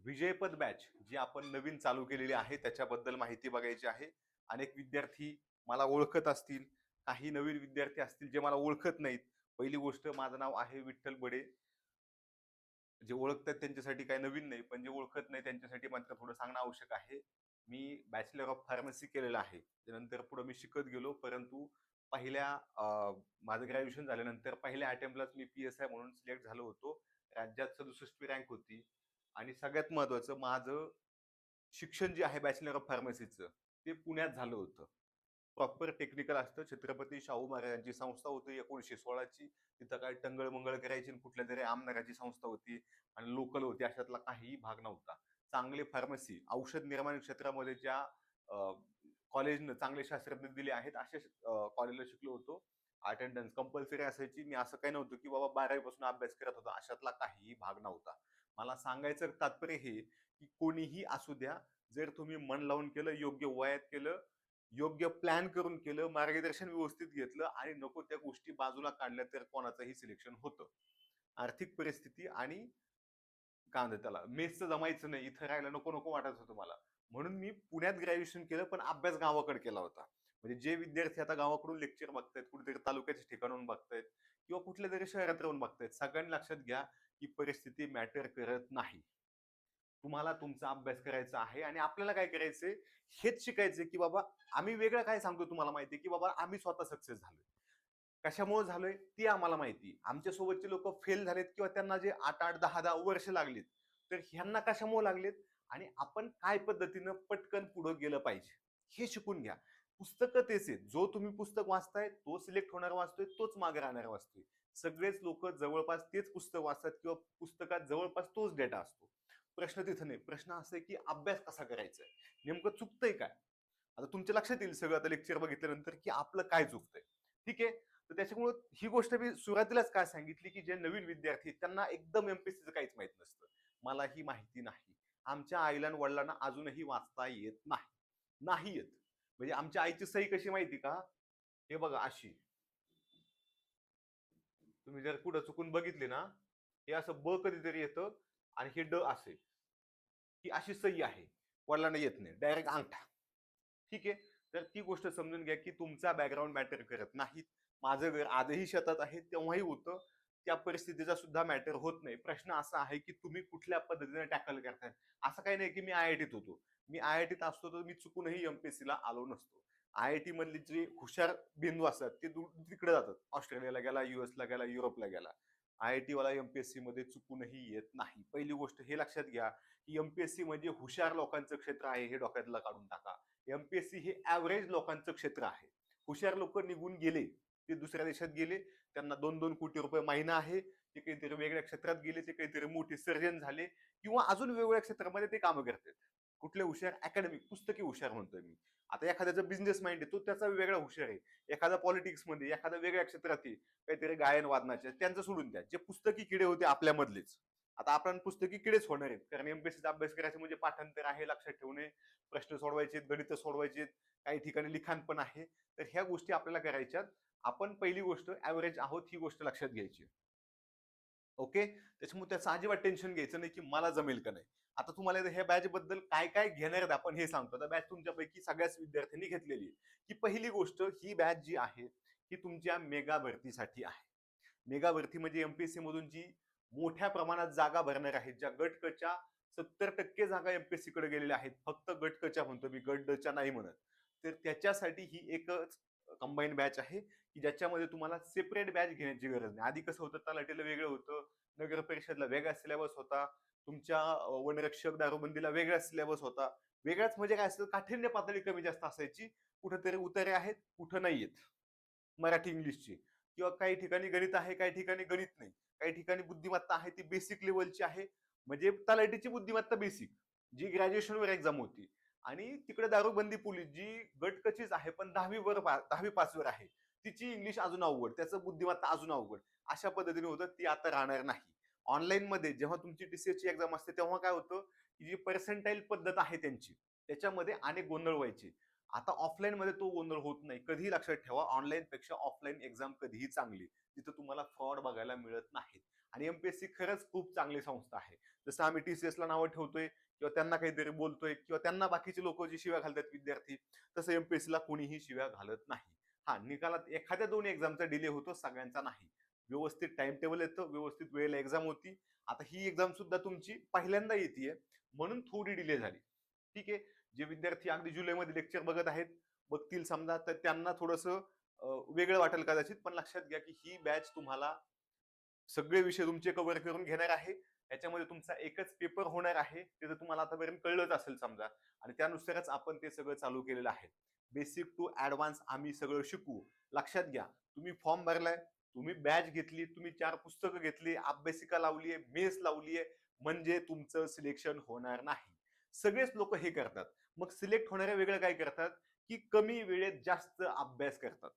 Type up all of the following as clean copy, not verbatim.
विजयपद batch जी आपण नवीन चालू केलेली आहे त्याच्याबद्दल माहिती बघायची आहे. अनेक विद्यार्थी मला ओळखत असतील, काही नवीन विद्यार्थी असतील जे मला ओळखत नाहीत. पहिली गोष्ट, माझं नाव आहे विठ्ठल बडे. जे ओळखतात त्यांच्यासाठी काही नवीन नाही, पण जे ओळखत नाही त्यांच्यासाठी मात्र थोडं सांगणं आवश्यक आहे. मी बॅचलर ऑफ फार्मसी केलेलं आहे. त्यानंतर पुढे मी शिकत गेलो, परंतु पहिल्या माझं ग्रॅज्युएशन झाल्यानंतर पहिल्या अटेम्प्टलाच मी PSI म्हणून सिलेक्ट झालो होतो. राज्यात 67वी रँक होती. आणि सगळ्यात महत्त्वाचं, माझं शिक्षण जे आहे बॅचलर ऑफ फार्मसीचं, ते पुण्यात झालं होतं. प्रॉपर टेक्निकल असतं. छत्रपती शाहू महाराजांची संस्था होती 1916 ची. तिथं काय टंगळ-मंगळ करायची आणि कुठल्या तरी आमदाराची संस्था होती आणि लोकल होती, अशातला काहीही भाग नव्हता. चांगले फार्मसी, औषध निर्माण क्षेत्रामध्ये ज्या कॉलेजनं चांगले शास्त्रज्ञ दिले आहेत, अशा कॉलेजला शिकलो होतो. अटेंडन्स कंपल्सरी असायची. मी असं काही नव्हतं की बाबा 12वी पासून अभ्यास करत होतो, अशातला काहीही भाग नव्हता. मला सांगायचं तात्पर्य हे, की कोणीही असू द्या, जर तुम्ही मन लावून केलं, योग्य वयात केलं, योग्य प्लॅन करून केलं, मार्गदर्शन व्यवस्थित घेतलं आणि नको त्या गोष्टी बाजूला काढल्या, तर कोणाचंही सिलेक्शन होतं. आर्थिक परिस्थिती आणि काय म्हणतात त्याला, मेसचं जमायचं नाही, इथं राहायला नको नको वाटत होतं मला. म्हणून मी पुण्यात ग्रॅज्युएशन केलं, पण अभ्यास गावाकडे केला होता. म्हणजे जे विद्यार्थी आता गावाकडून लेक्चर बघतायत, कुठेतरी तालुक्याच्या ठिकाणाहून बघतायत किंवा कुठल्या तरी शहरात राहून बघतायत, सगळ्यांनी लक्षात घ्या की परिस्थिती मॅटर करत नाही. तुम्हाला तुमचा अभ्यास करायचा आहे आणि आपल्याला काय करायचंय, हेच शिकायचंय की बाबा आम्ही वेगळं काय सांगतो तुम्हाला माहितीये, की बाबा आम्ही स्वतः सक्सेस झालोय. कशामुळे झालोय ती आम्हाला माहिती. आमच्या सोबतचे लोक फेल झालेत किंवा त्यांना जे 8-8, 10-10 वर्ष लागलीत, तर ह्यांना कशामुळे लागलेत आणि आपण काय पद्धतीनं पटकन पुढे गेलं पाहिजे हे शिकून घ्या. पुस्तकं तेच आहेत. जो तुम्ही पुस्तक वाचताय तो सिलेक्ट होणार वाचतोय, तोच मागे राहणार वाचतोय. सगळेच लोक जवळपास तेच पुस्तक वाचतात किंवा पुस्तकात जवळपास तोच डेटा असतो. प्रश्न तिथं नाही. प्रश्न असा आहे की अभ्यास कसा करायचा आहे, नेमकं चुकतंय काय. आता तुमच्या लक्षात येईल सगळं आता लेक्चर बघितल्यानंतर की आपलं काय चुकतंय. ठीक आहे. तर त्याच्यामुळे ही गोष्ट मी सुरुवातीलाच काय सांगितली, की जे नवीन विद्यार्थी त्यांना एकदम एमपीएससीचं काहीच माहित नसतं. मला ही माहिती नाही. आमच्या आईला आणि वडिलांना अजूनही वाचता येत नाही. नाही येत. म्हणजे आमच्या आईची सही कशी माहिती का? हे बघा अशी. तुम्ही जर कुठं चुकून बघितली ना, हे असं ब कधीतरी येतं आणि हे ड असे. ही अशी सही आहे. वडिलांना येत नाही. डायरेक्ट अंगठा. ठीक आहे. तर ती गोष्ट समजून घ्या, की तुमचा बॅकग्राऊंड मॅटर करत नाही. माझं घर आजही शेतात आहे, तेव्हाही होतं. त्या परिस्थितीचा सुद्धा मॅटर होत नाही. प्रश्न असा आहे, की तुम्ही कुठल्या पद्धतीने टॅकल करताय. असं काही नाही, की मी IITत होतो. मी IITत असतो तर मी चुकूनही MPSCला आलो नसतो. IIT मधले जे हुशार बिंदू असतात ते तिकडे जातात. ऑस्ट्रेलियाला गेला, USला गेला, युरोपला गेला. IIT वाला MPSC मध्ये चुकूनही येत नाही. पहिली गोष्ट हे लक्षात घ्या, की MPSC म्हणजे हुशार लोकांचं क्षेत्र आहे, हे डोक्यातलं काढून टाका. MPSC हे ऍव्हरेज लोकांचं क्षेत्र आहे. हुशार लोक निघून गेले, ते दुसऱ्या देशात गेले, त्यांना 2-2 कोटी रुपये महिना आहे, ते काहीतरी वेगळ्या क्षेत्रात गेले, ते काहीतरी मोठे सर्जन झाले किंवा अजून वेगवेगळ्या क्षेत्रामध्ये ते कामं करतात. कुठले हुशार? अकॅडमिक, पुस्तकी हुशार म्हणतोय मी. आता एखाद्याचा बिझनेस माइंड आहे, तो त्याचा वेगळा हुशार आहे. एखादा पॉलिटिक्स मध्ये, एखादा वेगळ्या क्षेत्रात आहे, काहीतरी गायन वादनाचे, त्यांचं सोडून द्या. जे पुस्तकी किडे होते आपल्यामधलेच, आता आपण पुस्तकी किडेच होणार आहेत. कारण MPSCचा अभ्यास करायचा म्हणजे पाठांतर आहे, लक्षात ठेवणे, प्रश्न सोडवायचे, गणित सोडवायचे, काही ठिकाणी लिखाण पण आहे. तर ह्या गोष्टी आपल्याला करायच्यात. आपण पहिली गोष्ट ऍव्हरेज आहोत ही गोष्ट लक्षात घ्यायची. ओके. त्याच्यामुळे त्याचं अजिबात टेन्शन घ्यायचं नाही की मला जमेल का नाही. आता तुम्हाला ह्या बॅच बद्दल काय काय घेणार आहेत आपण हे सांगतो. आता बॅच तुमच्यापैकी सगळ्याच विद्यार्थ्यांनी घेतलेली आहे. की पहिली गोष्ट, ही बॅच जी आहे ही तुमच्या मेगा भरतीसाठी आहे. मेगा भरती म्हणजे MPSC मधून जी मोठ्या प्रमाणात जागा भरणार आहेत, ज्या गट क च्या 70% जागा MPSC कडे गेलेल्या आहेत. फक्त गट क च्या म्हणतो मी, गट ड च्या नाही म्हणत. तर त्याच्यासाठी ही एकच कंबाईन बॅच आहे, की ज्याच्यामध्ये तुम्हाला सेपरेट बॅच घेण्याची गरज नाही. आधी कसं होतं, तलाठीला वेगळं होतं, नगर परिषदला वेगळा सिलेबस होता, तुमच्या वनरक्षक दारूबंदीला वेगळा सिलेबस होता. वेगळाच म्हणजे काय असतं, काठिण्य पातळी कमी जास्त असायची. कुठेतरी उतारे आहेत, कुठं नाहीयेत. मराठी इंग्लिशची किंवा काही ठिकाणी गणित आहे, काही ठिकाणी गणित नाही, काही ठिकाणी बुद्धिमत्ता आहे ती बेसिक लेवलची आहे. म्हणजे तलाठीची बुद्धिमत्ता बेसिक, जी ग्रॅज्युएशनवर एक्झाम होती. आणि तिकडे दारूबंदी पोलीस जी गटकचीच आहे पण 10वी पास वर आहे, तिची इंग्लिश अजून अवघड, त्याचं बुद्धिमत्ता अजून अवघड. अशा पद्धतीने होतं. ती आता राहणार नाही. ऑनलाईन मध्ये जेव्हा तुमची TCS ची एक्झाम असते तेव्हा काय होतं, की जी पर्सेंटाईल पद्धत आहे त्यांची, त्याच्यामध्ये अनेक गोंधळ व्हायचे. आता ऑफलाईन मध्ये तो गोंधळ होत नाही. कधीही लक्षात ठेवा, ऑनलाईन पेक्षा ऑफलाईन एक्झाम कधीही चांगली. तिथं तुम्हाला फ्रॉड बघायला मिळत नाहीत. आणि एमपीएससी खरंच खूप चांगली संस्था आहे. जसं आम्ही TCS ला नावं ठेवतोय किंवा त्यांना काहीतरी बोलतोय किंवा त्यांना बाकीचे लोक जी शिव्या घालतात विद्यार्थी, तसं एमपीएससी ला कोणीही शिव्या घालत नाही. हा, निकालात एखाद्या 2 एक्झामचा डिले होतो, सगळ्यांचा नाही. व्यवस्थित टाइम टेबल येतं, व्यवस्थित वेळेला एक्झाम होती. आता ही एक्झाम सुद्धा तुमची पहिल्यांदा येते, म्हणून थोडी डिले झाली. ठीक आहे. जे विद्यार्थी अगदी जुलैमध्ये लेक्चर बघत आहेत, बघतील समजा, तर त्यांना थोडंसं वेगळं वाटेल कदाचित, पण लक्षात घ्या की ही बॅच तुम्हाला सगळे विषय तुमचे कव्हर करून घेणार आहे. याच्यामध्ये तुमचा एकच पेपर होणार आहे, ते तर तुम्हाला आतापर्यंत कळलंच असेल समजा, आणि त्यानुसारच आपण ते सगळं चालू केलेलं आहे. बेसिक टू ऍडव्हान्स आम्ही सगळं शिकवू. लक्षात घ्या, तुम्ही फॉर्म भरलाय, तुम्ही बॅच घेतली, तुम्ही 4 पुस्तकं घेतली, अभ्यासिका लावलीये, मेस लावलीये, म्हणजे तुमचं सिलेक्शन होणार नाही. सगळेच लोक हे करतात. मग सिलेक्ट होणारे वेगळं काय करतात, की कमी वेळेत जास्त अभ्यास करतात,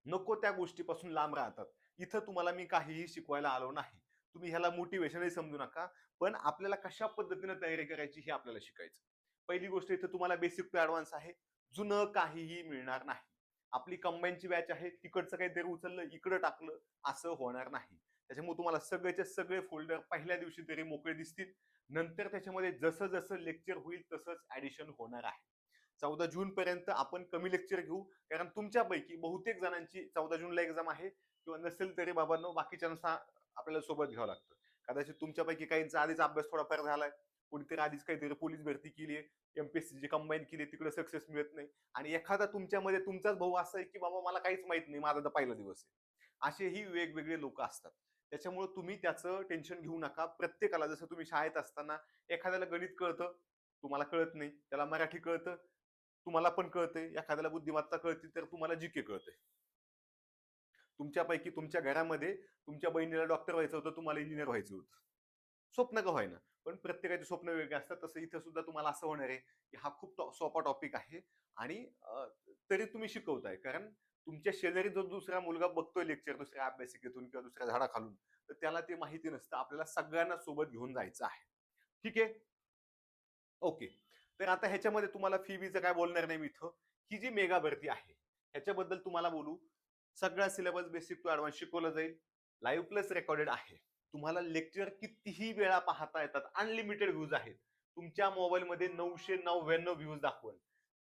नको त्या गोष्टीपासून लांब राहतात. इथं तुम्हाला मी काहीही शिकवायला आलो नाही. तुम्ही ह्याला मोटिवेशनही समजू नका, पण आपल्याला कशा पद्धतीने तयारी करायची हे आपल्याला शिकायचं. पहिली गोष्ट इथं तुम्हाला बेसिक टू ऍडव्हान्स आहे. जुनं काहीही मिळणार नाही. आपली कंबाईनची बॅच आहे, तिकडचं काहीतरी उचललं इकडं टाकलं असं होणार नाही. त्याच्यामुळे तुम्हाला सगळेचे सगळे फोल्डर पहिल्या दिवशी तरी मोकळे दिसतील. नंतर त्याच्यामध्ये जसं जसं लेक्चर होईल तसंच ऍडिशन होणार आहे. 14 जून पर्यंत आपण कमी लेक्चर घेऊ, कारण तुमच्यापैकी बहुतेक जणांची 14 जूनला एक्झाम आहे, किंवा नसेल तरी बाबांनो बाकीच्यांचा आपल्याला सोबत घ्यावं लागतं. कदाचित तुमच्यापैकी काहींचा आधीच अभ्यास थोडाफार झालाय, कोणीतरी आधीच काहीतरी पोलीस भरती केली आहे, एमपीएससी कंबाईन केली, तिकडे सक्सेस मिळत नाही, आणि एखादा तुमच्यामध्ये तुमचाच भाऊ असा आहे की बाबा मला काहीच माहित नाही, माझा तर पहिला दिवस आहे. असेही वेगवेगळे लोक असतात. त्याच्यामुळे तुम्ही त्याचं टेन्शन घेऊ नका. प्रत्येकाला, जसं तुम्ही शाळेत असताना एखाद्याला गणित कळतं, तुम्हाला कळत नाही, त्याला मराठी कळतं, तुम्हाला पण कळते, एखाद्याला बुद्धिमत्ता कळते, तर तुम्हाला जीके कळते. तुमच्यापैकी तुमच्या घरामध्ये तुमच्या बहिणीला डॉक्टर व्हायचं होतं, तुम्हाला इंजिनियर व्हायचं होतं. स्वप्न का व्हायना, पण प्रत्येकाचे स्वप्न वेगळे असतात. तसं इथं सुद्धा तुम्हाला असं होणार आहे की हा खूप सोपा टॉपिक आहे, आणि तरी तुम्ही शिकवताय, कारण तुमच्या शेजारी जो दुसरा मुलगा बघतोय लेक्चर दुसऱ्या अभ्यासिकेतून किंवा दुसऱ्या झाडाखालून, तर त्याला ते माहिती नसतं. आपल्याला सगळ्यांना सोबत घेऊन जायचं आहे. ठीक आहे. ओके. तर आता ह्याच्यामध्ये तुम्हाला फी बीचं काय बोलणार नाही मी इथं. ही जी मेगा भरती आहे ह्याच्याबद्दल तुम्हाला बोलू. सगळा सिलेबस बेसिक टू ऍडव्हान्स शिकवलं जाईल. लाईव्ह प्लस रेकॉर्डेड आहे. तुम्हाला लेक्चर कितीही वेळा पाहता येतात. अनलिमिटेड व्ह्यूज आहेत. तुमच्या मोबाईलमध्ये 999 व्ह्यूज दाखवल.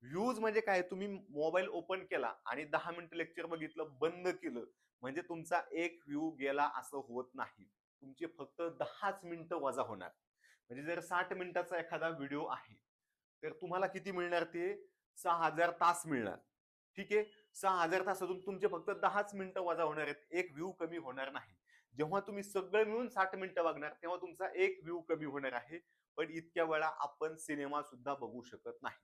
व्ह्यूज म्हणजे काय, तुम्ही मोबाईल ओपन केला आणि 10 मिनिटं लेक्चर बघितलं, बंद केलं, म्हणजे तुमचा एक व्ह्यू गेला असं होत नाही. तुमचे फक्त 10च मिनिटं वजा होणार. म्हणजे जर 60 मिनिटाचा एखादा व्हिडिओ आहे, तर तुम्हाला किती मिळणार, ते 6000 तास मिळणार. ठीक आहे. 6000 तासातून तुमचे फक्त 10च मिनिटं वजा होणार आहेत, एक व्ह्यू कमी होणार नाही. जेव्हा तुम्ही सगळं मिळून 60 मिनिटं बघणार, तेव्हा तुमचा एक व्ह्यू कमी होणार आहे. पण इतक्या वेळा आपण सिनेमा सुद्धा बघू शकत नाही.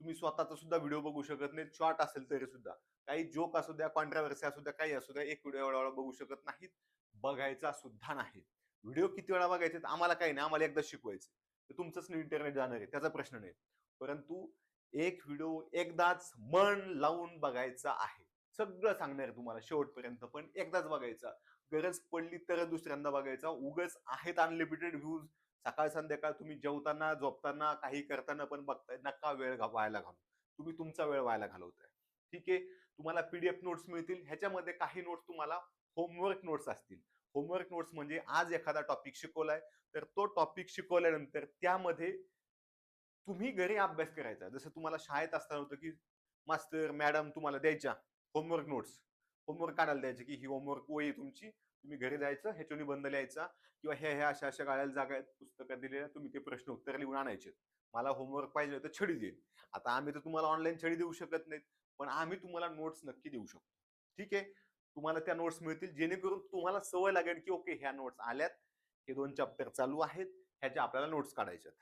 तुम्ही स्वतःचा सुद्धा व्हिडिओ बघू शकत नाही, शॉर्ट असेल तरी सुद्धा. काही जोक असू द्या, कॉन्ट्राव्हर्सी असू द्या, काही असू द्या, एक व्हिडिओ एवढा वेळा बघू शकत नाहीत, बघायचा सुद्धा नाही. व्हिडिओ किती वेळा बघायचे आम्हाला काही नाही, आम्हाला एकदा शिकवायचं, तर तुमचंच इंटरनेट जाणार आहे, त्याचा प्रश्न नाही. परंतु एक व्हिडिओ एकदाच मन लावून बघायचा आहे. सगळं सांगणार तुम्हाला शेवटपर्यंत, पण एकदाच बघायचा. गरज पडली तर दुसऱ्यांदा बघायचा. उगच आहेत अनलिमिटेड व्ह्यूज, सकाळ संध्याकाळ तुम्ही जेवताना, झोपताना, काही करताना पण बघताय, नका वेळ व्हायला घालू. तुम्ही तुमचा वेळ व्हायला घालवताय. ठीक आहे. तुम्हाला पीडीएफ नोट्स मिळतील. ह्याच्यामध्ये काही नोट्स तुम्हाला होमवर्क नोट्स असतील. होमवर्क नोट्स म्हणजे आज एखादा टॉपिक शिकवलाय, तर तो टॉपिक शिकवल्यानंतर त्यामध्ये तुम्ही घरी अभ्यास करायचा. जसं तुम्हाला शाळेत असताना होतं की मास्तर मॅडम तुम्हाला द्यायच्या होमवर्क नोट्स, होमवर्क काढायला द्यायचे की ही होमवर्क वही तुमची, तुम्ही घरी जायचं, ह्याच्याने बंद लिहायचा, किंवा ह्या अशा अशा गाळ्याला जागा आहेत पुस्तकात दिलेल्या, तुम्ही ते प्रश्न उत्तर लिहून आणायचे. मला होमवर्क पाहिजे तर छडी देईल. आता आम्ही तर तुम्हाला ऑनलाईन छडी देऊ शकत नाहीत, पण आम्ही तुम्हाला नोट्स नक्की देऊ शकतो. ठीक आहे. तुम्हाला त्या नोट्स मिळतील, जेणेकरून तुम्हाला सवय लागेल की ओके ह्या नोट्स आल्यात, हे 2 चॅप्टर चालू आहेत, ह्याच्या आपल्याला नोट्स काढायच्यात,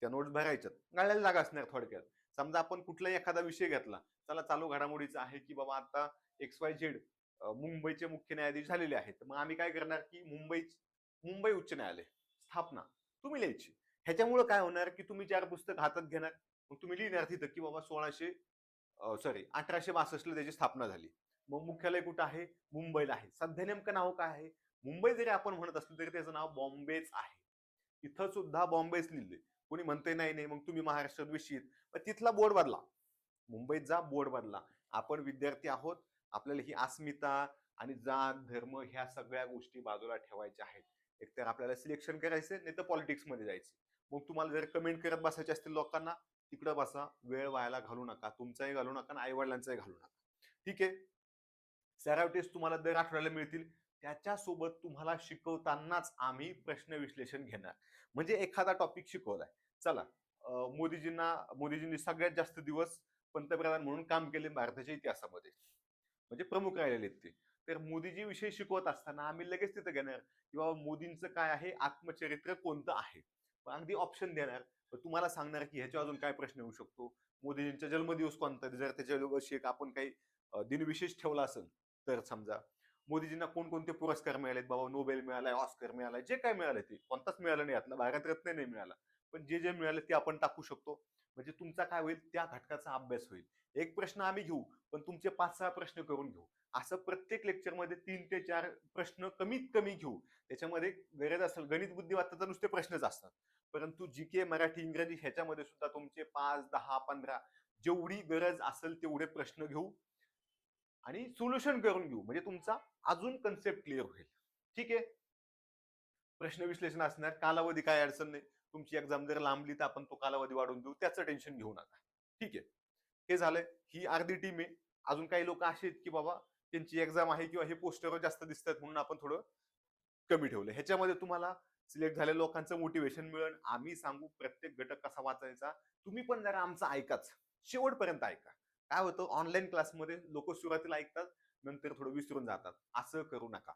त्या नोट्स भरायच्यात. गाळ्याला जागा असणार थोडक्यात. समजा आपण कुठलाही एखादा विषय घेतला, चला चालू घडामोडीचा आहे की बाबा आता XYZ मुंबईचे मुख्य न्यायाधीश झालेले आहेत, मग आम्ही काय करणार की मुंबई उच्च न्यायालय स्थापना तुम्ही लिहायची. ह्याच्यामुळे काय होणार की तुम्ही 4 पुस्तक हातात घेणार, मग तुम्ही लिहिणार तिथं की बाबा 1862 त्याची स्थापना झाली. मग मुख्यालय कुठं आहे, मुंबईला आहे. सध्या नेमकं नाव काय आहे, मुंबई जरी आपण म्हणत असलो तरी त्याचं नाव बॉम्बेच आहे. इथं सुद्धा बॉम्बेच लिहिलंय. कोणी म्हणतंय नाही नाही, मग तुम्ही महाराष्ट्रात विषयीत, तिथला बोर्ड बदला, मुंबईत जा, बोर्ड बदला. आपण विद्यार्थी आहोत, आपल्याला ही अस्मिता आणि जात धर्म ह्या सगळ्या गोष्टी बाजूला ठेवायच्या आहेत. एकतर आपल्याला सिलेक्शन करायचंय, नाही तर पॉलिटिक्स मध्ये जायचं. मग तुम्हाला जर कमेंट करत बसायचे असतील लोकांना, तिकडं बसा, वेळ व्हायला घालू नका, तुमचाही घालू नका आणि आई वडिलांचाही घालू नका. ठीक आहे. सराव टेस्ट तुम्हाला दर आठवड्याला मिळतील. त्याच्यासोबत तुम्हाला शिकवतानाच आम्ही प्रश्न विश्लेषण घेणार. म्हणजे एखादा टॉपिक शिकवलाय, चला मोदीजींनी सगळ्यात जास्त दिवस पंतप्रधान म्हणून काम केले भारताच्या इतिहासामध्ये, म्हणजे प्रमुख राहिलेले ते. तर मोदीजी विषयी शिकवत असताना आम्ही लगेच तिथे घेणार की बाबा मोदींचं काय आहे, आत्मचरित्र कोणतं आहे. अगदी ऑप्शन देणार, तुम्हाला सांगणार की ह्याच्या अजून काय प्रश्न येऊ शकतो, मोदीजींचा जन्मदिवस कोणता, जर त्याच्या वर्षी एक आपण काही दिनविशेष ठेवला असेल तर. समजा मोदीजींना कोणकोणते पुरस्कार मिळालेत, बाबा नोबेल मिळालाय, ऑस्कर मिळालाय, जे काय मिळालं ते कोणताच मिळालं नाही, यातला भारतरत्न नाही मिळाला, पण जे जे मिळालं ते आपण टाकू शकतो. म्हणजे तुमचा काय होईल, त्या घटकाचा अभ्यास होईल. एक प्रश्न आम्ही घेऊ, पण तुमचे 5-6 प्रश्न करून घेऊ. असं प्रत्येक लेक्चरमध्ये 3 ते 4 प्रश्न कमीत कमी घेऊ. त्याच्यामध्ये गरज असेल गणित बुद्धिमत्ताचे नुसते प्रश्नच असतात, परंतु जीके, मराठी, इंग्रजी ह्याच्यामध्ये सुद्धा तुमचे 5, 10, 15 जेवढी गरज असेल तेवढे प्रश्न घेऊ आणि सोल्युशन करून घेऊ. म्हणजे तुमचा अजून कन्सेप्ट क्लिअर होईल. ठीक आहे. प्रश्न विश्लेषण असणार, कालावधी काय अडचण नाही. तुमची एक्झाम जर लांबली तर आपण तो कालावधी वाढवून देऊ, त्याचं टेन्शन घेऊ नका. ठीक आहे. हे झालंय, ही अर्धी टीम आहे. अजून काही लोक असे आहेत की बाबा त्यांची एक्झाम आहे किंवा हे पोस्टरवर जास्त दिसतात म्हणून आपण थोडं कमी ठेवलं. ह्याच्यामध्ये तुम्हाला सिलेक्ट झालेल्या लोकांचं मोटिवेशन मिळेल, आम्ही सांगू प्रत्येक घटक कसा वाचायचा. तुम्ही पण जरा आमचं ऐकाच, शेवटपर्यंत ऐका. काय होतं, ऑनलाईन क्लासमध्ये लोक सुरुवातीला ऐकतात, नंतर थोडं विसरून जातात. असं करू नका.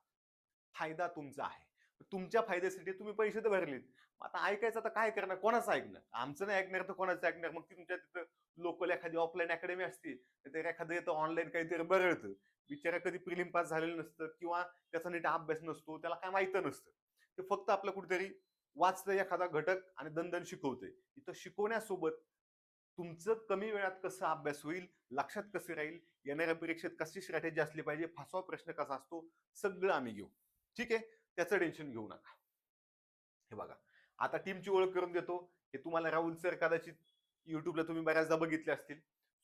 फायदा तुमचा आहे, तुमच्या फायद्यासाठी तुम्ही पैसे तर भरलेत. आता ऐकायचं तर काय करणार, कोणाचं ऐकणार, आमचं नाही ऐकणार तर कोणाचं ऐकणार. मग तुमच्या तिथं लोकल एखादी ऑफलाईन अकॅडमी असते, तर एखादं येतं ऑनलाईन काहीतरी बरळतं, बिचारा कधी प्रिलिम पास झालेलं नसतं किंवा त्याचा नीट अभ्यास नसतो, त्याला काय माहित नसतं. ते फक्त आपलं कुठेतरी वाचतंय एखादा घटक आणि दणदण शिकवतंय. इथं शिकवण्यासोबत तुमचं कमी वेळात कसं अभ्यास होईल, लक्षात कसं राहील, येणाऱ्या परीक्षेत कशी स्ट्रॅटेजी असली पाहिजे, फसवा प्रश्न कसा असतो, सगळं आम्ही घेऊ. ठीक आहे. त्याचं टेन्शन घेऊ नका. हे बघा, आता टीमची ओळख करून देतो. हे तुम्हाला राहुल सर कदाचित युट्यूबला तुम्ही बऱ्याचदा बघितले असतील.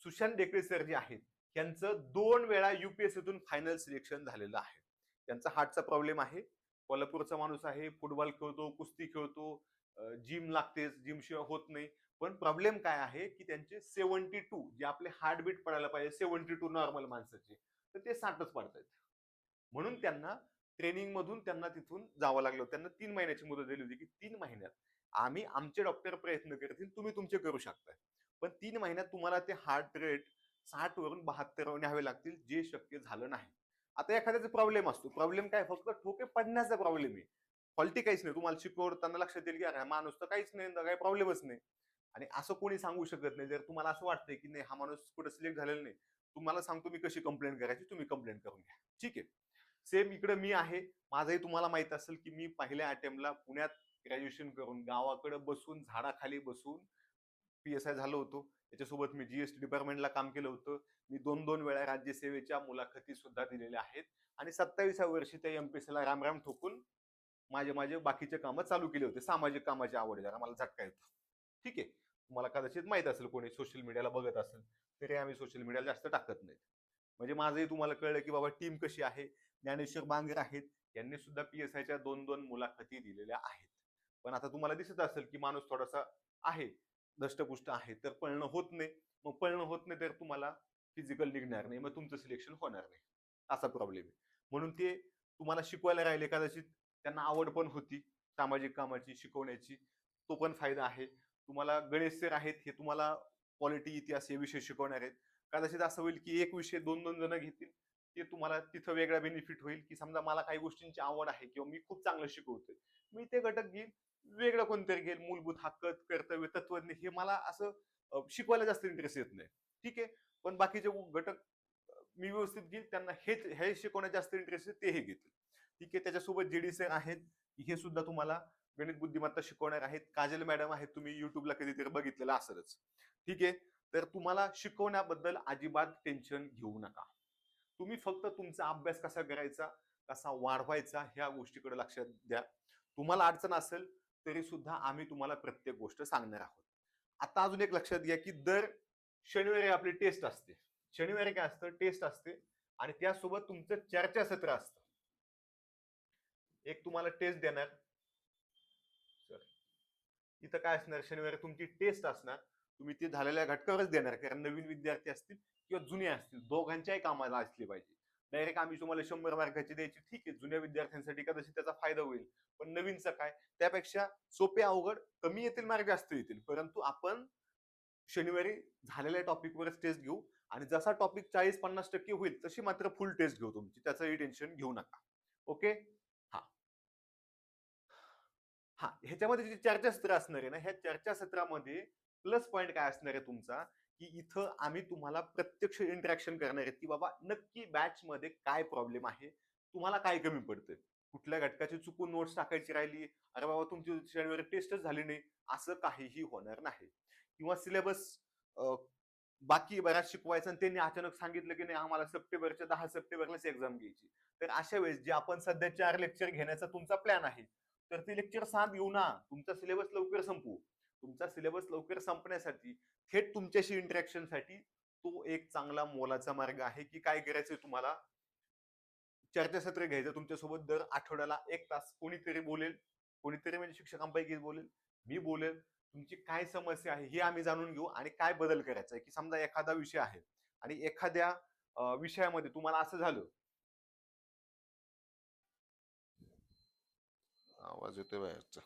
सुशांत ढेकळे सर जे आहेत, यांचं 2 वेळा युपीएससीतून फायनल सिलेक्शन झालेलं आहे. त्यांचा हार्टचा प्रॉब्लेम आहे. कोल्हापूरचा माणूस आहे, फुटबॉल खेळतो, कुस्ती खेळतो, जिम लागतेच, जिम शिवाय होत नाही. पण प्रॉब्लेम काय आहे की त्यांचे 72 जे आपले हार्टबीट पडायला पाहिजे 72 नॉर्मल माणसाचे, तर ते 60च पडतायत. म्हणून त्यांना ट्रेनिंग मधून त्यांना तिथून जावं लागलं. त्यांना 3 महिन्याची मुदत दिली होती की 3 महिन्यात आम्ही आमचे डॉक्टर प्रयत्न करतील, तुम्ही तुमचे करू शकता. पण 3 महिन्यात तुम्हाला ते हार्ट रेट 60 वरून 72 वर न्यावे लागतील, जे शक्य झालं नाही. आता एखाद्याचा प्रॉब्लेम असतो, प्रॉब्लेम काय, फक्त ठोके पडण्याचा प्रॉब्लेम आहे, फॉल्टी काहीच नाही. तुम्हाला शिकवताना लक्षात येईल की अरे माणूस तर काहीच नाही, काही प्रॉब्लेमच नाही. आणि असं कोणी सांगू शकत नाही. जर तुम्हाला असं वाटतंय की नाही हा माणूस कुठे सिलेक्ट झालेला नाही, तुम्हाला सांगतो मी कशी कंप्लेंट करायची, तुम्ही कंप्लेंट करून घ्या. ठीक आहे. सेम इकडे मी आहे. माझंही तुम्हाला माहित असेल की मी पहिल्या अटेम्प्टला पुण्यात ग्रॅज्युएशन करून गावाकडे बसून झाडाखाली बसून पीएसआय झालो होतो. त्याच्यासोबत मी जीएसटी डिपार्टमेंटला काम केलं होतं. मी 2-2 वेळा राज्यसेवेच्या मुलाखती सुद्धा दिलेल्या आहेत आणि 27व्या वर्षी त्या एमपीएससीला रामराम ठोकून माझे माझे बाकीचे कामं चालू केले होते. सामाजिक कामाची आवड जरा मला झटका येतो. ठीक आहे. तुम्हाला कदाचित माहित असेल, कोणी सोशल मीडियाला बघत असेल, तरी आम्ही सोशल मीडियाला जास्त टाकत नाही. म्हणजे माझंही तुम्हाला कळलं की बाबा टीम कशी आहे. ज्ञानेश्वर बांगर आहेत, यांनी सुद्धा पीएसआयच्या 2-2 मुलाखती दिलेल्या आहेत. पण आता तुम्हाला दिसत असेल की माणूस थोडासा आहे, धष्टपुष्ट आहे, तर पळणं होत नाही. मग पळणं होत नाही तर तुम्हाला फिजिकल निघणार नाही, मग तुमचं सिलेक्शन होणार नाही. असा प्रॉब्लेम आहे. म्हणून ते तुम्हाला शिकवायला राहिले, कदाचित त्यांना आवड पण होती सामाजिक कामाची, शिकवण्याची, तो पण फायदा आहे. तुम्हाला गणेश सर आहेत, हे तुम्हाला पॉलिटी, इतिहास हे विषय शिकवणार आहेत. कदाचित असं होईल की एक विषय 2-2 जण घेतील, ते तुम्हाला तिथं वेगळा बेनिफिट होईल की समजा मला काही गोष्टींची आवड आहे किंवा मी खूप चांगलं शिकवतोय, मी ते घटक घेईन, वेगळं कोणतरी घेईल मूलभूत हक्क, कर्तव्य, तत्वज्ञ, हे मला असं शिकवायला जास्त इंटरेस्ट येत नाही. ठीक आहे. पण बाकीचे घटक मी व्यवस्थित घेईल, त्यांना हे शिकवण्यात जास्त इंटरेस्ट आहे, तेही घेतील. ठीक आहे. त्याच्यासोबत जेडी सर आहेत, हे सुद्धा तुम्हाला गणित बुद्धिमत्ता शिकवणार आहेत. काजल मॅडम आहेत, तुम्ही युट्यूबला कधीतरी बघितलेलं असेलच. ठीक आहे. तर तुम्हाला शिकवण्याबद्दल अजिबात टेन्शन घेऊ नका. तुम्ही फक्त तुमचा अभ्यास कसा करायचा, कसा वाढवायचा, ह्या गोष्टीकडे लक्ष द्या. तुम्हाला अडचण असेल तरी सुद्धा आम्ही तुम्हाला प्रत्येक गोष्ट सांगणार आहोत. आता अजून एक लक्षात घ्या की दर शनिवारी आपली टेस्ट असते. शनिवारी काय असतं, टेस्ट असते आणि त्यासोबत तुमचं चर्चासत्र असतं. एक तुम्हाला टेस्ट देणार, इथं काय असणार, शनिवारी तुमची टेस्ट असणार, तुम्ही ती झालेल्या घटकावरच देणार, कारण नवीन विद्यार्थी असतील किंवा जुने असतील, दोघांच्याही कामाला असली पाहिजे. डायरेक्ट आम्ही तुम्हाला 100 मार्काची द्यायची, ठीक आहे, जुन्या विद्यार्थ्यांसाठी कदाचित त्याचा फायदा होईल, पण नवीनचं काय, त्यापेक्षा सोपे अवघड कमी येतील मार्क जास्त येतील, परंतु आपण शनिवारी झालेल्या टॉपिकवरच टेस्ट घेऊ, आणि जसा टॉपिक 40-50% होईल तशी मात्र फुल टेस्ट घेऊ तुमची, त्याचंही टेन्शन घेऊ नका. ओके. हा, ह्याच्यामध्ये जी चर्चासत्र असणार आहे ना, ह्या चर्चासत्रामध्ये प्लस पॉइंट काय असणार आहे तुमचा, की इथं आम्ही तुम्हाला प्रत्यक्ष इंटरॅक्शन करणार आहे, की बाबा नक्की बॅच मध्ये काय प्रॉब्लेम आहे, तुम्हाला काय कमी पडतंय, कुठल्या घटकाची चुकून नोट्स टाकायची राहिली, अरे बाबा तुमची शनिवारी टेस्टच झाली नाही, असं काहीही होणार नाही. किंवा सिलेबस बाकी बऱ्याच शिकवायचं आणि त्यांनी अचानक सांगितलं की नाही आम्हाला सप्टेंबरच्या 10 सप्टेंबरलाच एक्झाम घ्यायची, तर अशा वेळेस जे आपण सध्या 4 लेक्चर घेण्याचा तुमचा प्लॅन आहे, तर ते लेक्चर 7 घेऊ ना, तुमचा सिलेबस लवकर संपू. तुमचा सिलेबस लवकर संपण्यासाठी, थेट तुमच्याशी इंटरॅक्शन साठी तो एक चांगला मोलाचा मार्ग आहे, की काय करायचंय तुम्हाला, चर्चासत्र घ्यायचं तुमच्यासोबत, दर आठवड्याला 1 तास कोणीतरी बोलेल, कोणीतरी म्हणजे शिक्षकांपैकी बोलेल, मी बोलेल, तुमची काय समस्या आहे हे आम्ही जाणून घेऊ, आणि काय बदल करायचा आहे, की समजा एखादा विषय आहे आणि एखाद्या विषयामध्ये तुम्हाला असं झालं, आवाज येतोय बाहेरचा,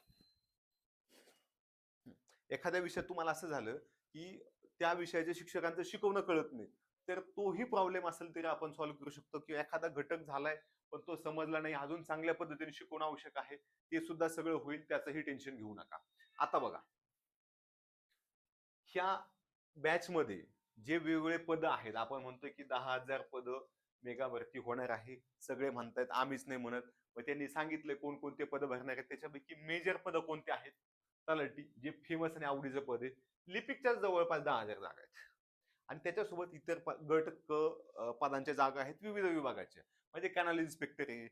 एखाद्या विषयात तुम्हाला असं झालं की त्या विषयाच्या शिक्षकांचं शिकवणं कळत नाही, तर तोही प्रॉब्लेम असेल तरी आपण सॉल्व्ह करू शकतो. किंवा एखादा घटक झालाय पण तो समजला नाही, अजून चांगल्या पद्धतीने शिकवणं आवश्यक आहे, ते सुद्धा सगळं होईल, त्याचंही टेन्शन घेऊ नका. आता बघा, ह्या बॅच मध्ये जे वेगवेगळे पद आहेत, आपण म्हणतोय की 10,000 पद मेगा भरती होणार आहे, सगळे म्हणतायत, आम्हीच नाही म्हणत. मग त्यांनी सांगितलं कोणकोणते पद भरणार आहेत, त्याच्यापैकी मेजर पद कोणते आहेत, तलाठी, जे फेमस आणि आवडीचं पद आहे, लिपिकच्याच जवळपास 10,000 जागा आहेत, आणि त्याच्यासोबत इतर गट पदांच्या जागा आहेत विविध विभागाच्या, म्हणजे कॅनल इन्स्पेक्टर आहे,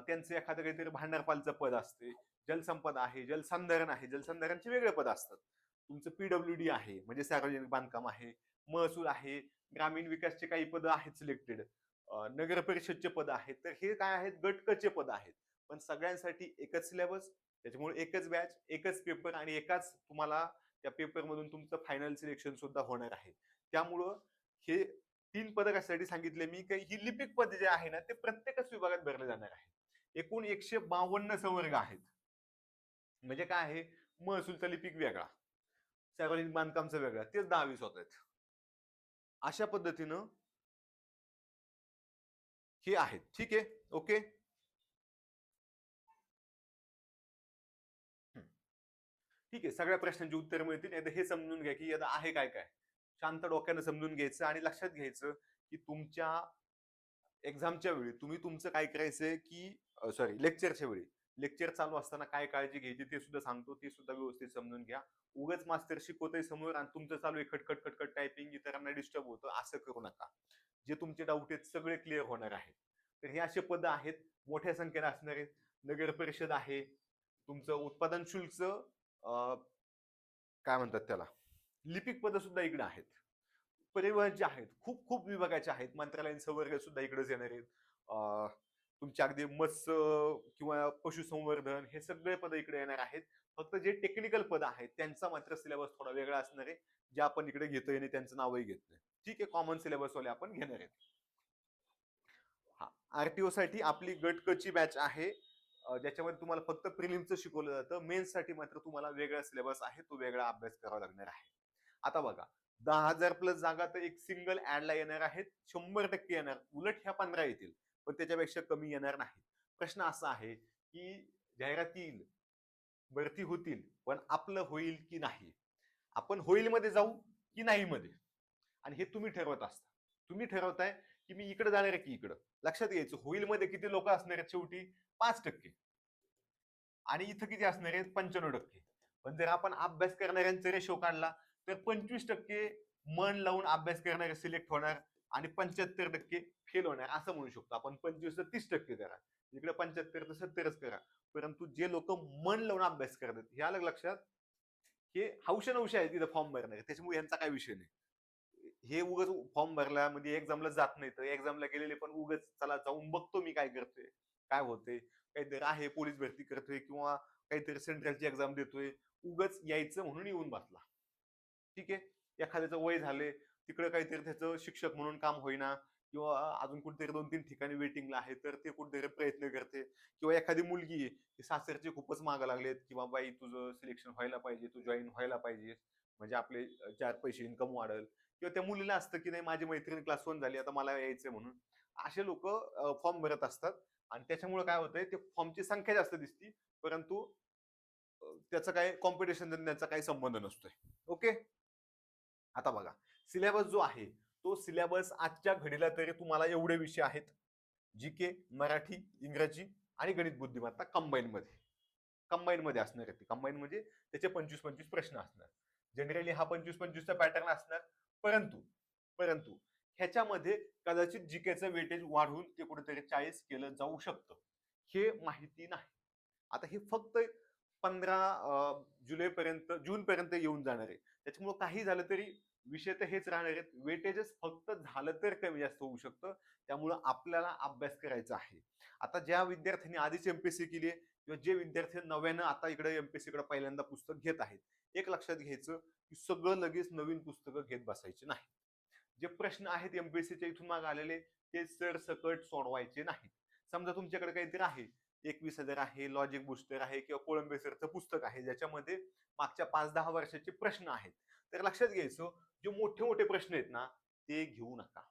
त्यांचं एखादं काहीतरी भांडारपालचं पद असते, जलसंपदा आहे, जलसंधारण आहे, जलसंधारणचे वेगळे पद असतात, तुमचं पीडब्ल्यूडी आहे म्हणजे सार्वजनिक बांधकाम आहे, महसूल आहे, ग्रामीण विकासचे काही पद आहेत सिलेक्टेड, नगर परिषदचे पद आहेत, तर हे काय आहेत, गटकचे पद आहेत, पण सगळ्यांसाठी एकच सिलेबस, त्याच्यामुळे एकच बॅच, एकच पेपर, आणि एकाच तुम्हाला त्या पेपर मधून तुमचं फायनल सिलेक्शन सुद्धा होणार आहे. त्यामुळं हे 3 पद कशासाठी सांगितले मी, की ही लिपिक पद जे आहे ना, ते प्रत्येकच विभागात भरले जाणार आहे. एकूण 152 संवर्ग आहेत. म्हणजे काय आहे, महसूलचा लिपिक वेगळा, सार्वजनिक बांधकामचा वेगळा, तेच 10-20 होत आहेत. अशा पद्धतीनं हे आहेत. ठीक आहे, ओके. ठीक आहे, सगळ्या प्रश्नांची उत्तर मिळतील. एकदा हे समजून घ्या की आता आहे काय काय, शांत डोक्यानं समजून घ्यायचं, आणि लक्षात घ्यायचं की तुमच्या एक्झामच्या वेळी तुम्ही तुमचं काय करायचंय, की सॉरी, लेक्चरच्या वेळी, लेक्चर चालू असताना काय काळजी घ्यायची ते सुद्धा सांगतो, ते सुद्धा व्यवस्थित समजून घ्या. उगाच मास्तर शिकवतोय समोर आणि तुमचं चालू आहे खटखट खटखट टायपिंग, इतरांना डिस्टर्ब होतं, असं करू नका. जे तुमचे डाऊट आहेत सगळे क्लिअर होणार आहेत. तर हे असे पद आहेत, मोठ्या संख्येने असणार आहेत. नगर परिषद आहे, तुमचं उत्पादन शुल्क, काय म्हणतात त्याला, लिपिक पद सुद्धा इकडे आहेत. परिवहनचे आहेत, खूप खूप विभागाचे आहेत, मंत्रालयीन संवर्ग सुद्धा इकडेच येणार आहेत. तुमच्या अगदी मत्स्य किंवा पशुसंवर्धन, हे सगळे पद इकडे येणार आहेत. फक्त जे टेक्निकल पद आहेत त्यांचा मात्र सिलेबस थोडा वेगळा असणार आहे, जे आपण इकडे घेतोय आणि त्यांचं नावही घेत नाही. ठीक आहे, कॉमन सिलेबस वाले आपण घेणार आहेत. हा, आरटीओ साठी आपली गट क ची बॅच आहे, ज्याच्यामध्ये तुम्हाला फक्त प्रिलिमचं शिकवलं जातं, मेन्स साठी मात्र तुम्हाला वेगळा सिलेबस आहे, तो वेगळा अभ्यास करावा लागणार आहे. आता बघा, 10,000 प्लस जागा तर एक सिंगल ऍडला येणार आहेत, 100% येणार, उलट ह्या 15 येतील, पण त्याच्यापेक्षा कमी येणार नाही. प्रश्न असा आहे की जाहिराती येईल, भरती होतील, पण आपलं होईल की नाही, आपण होईल मध्ये जाऊ की नाही मध्ये, आणि हे तुम्ही ठरवत असता. तुम्ही ठरवताय की मी इकडे जाणार आहे की इकडं. लक्षात घ्यायचं, होईल मध्ये किती लोक असणार आहेत, शेवटी 5%, आणि इथं किती असणार आहेत, 95%. पण जर आपण अभ्यास करणाऱ्यांचा रेशो काढला तर 25% मन लावून अभ्यास करणारे सिलेक्ट होणार, आणि 75% फेल होणार, असं म्हणू शकतो आपण. 25 तर 30% करा, इकडे 75 तर 70च करा, परंतु जे लोक मन लावून अभ्यास करतात, हे आलं लक्षात, हे हौशे नवशे आहेत तिथं फॉर्म भरणारे, त्याच्यामुळे यांचा काय विषय नाही. हे उगाच फॉर्म भरला म्हणजे एक्झामला जात नाही, तर एक्झामला गेलेले पण उगाच चला जाऊन बघतो मी काय करतोय, काय होते, काहीतरी आहे पोलीस भरती करतोय किंवा काहीतरी सेंट्रलची एक्झाम देतोय, उगाच यायचं म्हणून येऊन बसला. ठीक आहे, एखाद्याचं वय झाले, तिकडे काहीतरी त्याचं शिक्षक म्हणून काम होईना किंवा अजून कुठेतरी 2-3 ठिकाणी वेटिंगला आहे, तर ते कुठेतरी प्रयत्न करते. किंवा एखादी मुलगी आहे, ती सासरचे खूपच मागं लागलेत किंवा बाई तुझं सिलेक्शन व्हायला पाहिजे, तू जॉईन व्हायला पाहिजे, म्हणजे आपले 4 पैसे इन्कम वाढेल. किंवा त्या मुलीला असतं की नाही माझी मैत्रीण क्लास 1 झाली, आता मला यायचंय म्हणून. असे लोक फॉर्म भरत असतात आणि त्याच्यामुळे काय होतंय, ते फॉर्मची संख्या जास्त दिसती, परंतु त्याचा काय कॉम्पिटिशन त्यांचा काही संबंध नसतोय. ओके. आता बघा, सिलेबस जो आहे, तो सिलेबस आजच्या घडीला तरी तुम्हाला एवढे विषय आहेत: जीके, मराठी, इंग्रजी आणि गणित बुद्धिमत्ता कंबाईन मध्ये असणार आहे. कंबाईन म्हणजे त्याचे 25-25 प्रश्न असणार. जनरली हा 25-25चा पॅटर्न असणार. परंतु परंतु ह्याच्यामध्ये कदाचित जीकेचं वेटेज वाढवून ते कुठेतरी 40 केलं जाऊ शकतं, हे माहिती नाही. आता हे फक्त 15 जुलैपर्यंत, जूनपर्यंत येऊन जाणार आहे. त्याच्यामुळे काही झालं तरी विषय तर हेच राहणार आहेत. वेटेजेस फक्त झालं तर कमी जास्त होऊ शकतं. त्यामुळं आपल्याला अभ्यास करायचा आहे. आता ज्या विद्यार्थ्यांनी आधीच एमपीएससी केली आहे किंवा जे विद्यार्थी नव्यानं आता इकडे एमपीएससी कडे पहिल्यांदा पुस्तक घेत आहेत, एक लक्षात घ्यायचं की सगळं लगेच नवीन पुस्तकं घेत बसायचे नाही. जे प्रश्न आहेत एमपीएससीच्या इथून मागे आलेले, ते सरसकट सोडवायचे नाहीत. समजा तुमच्याकडे काहीतरी आहे, 21,000 आहे, लॉजिक बुस्टर आहे किंवा कोळंबे सरचं पुस्तक आहे, ज्याच्यामध्ये मागच्या 5-10 वर्षाचे प्रश्न आहेत, तर लक्षात घ्यायचं, जे मोठे मोठे प्रश्न आहेत ना, ते घेऊ नका.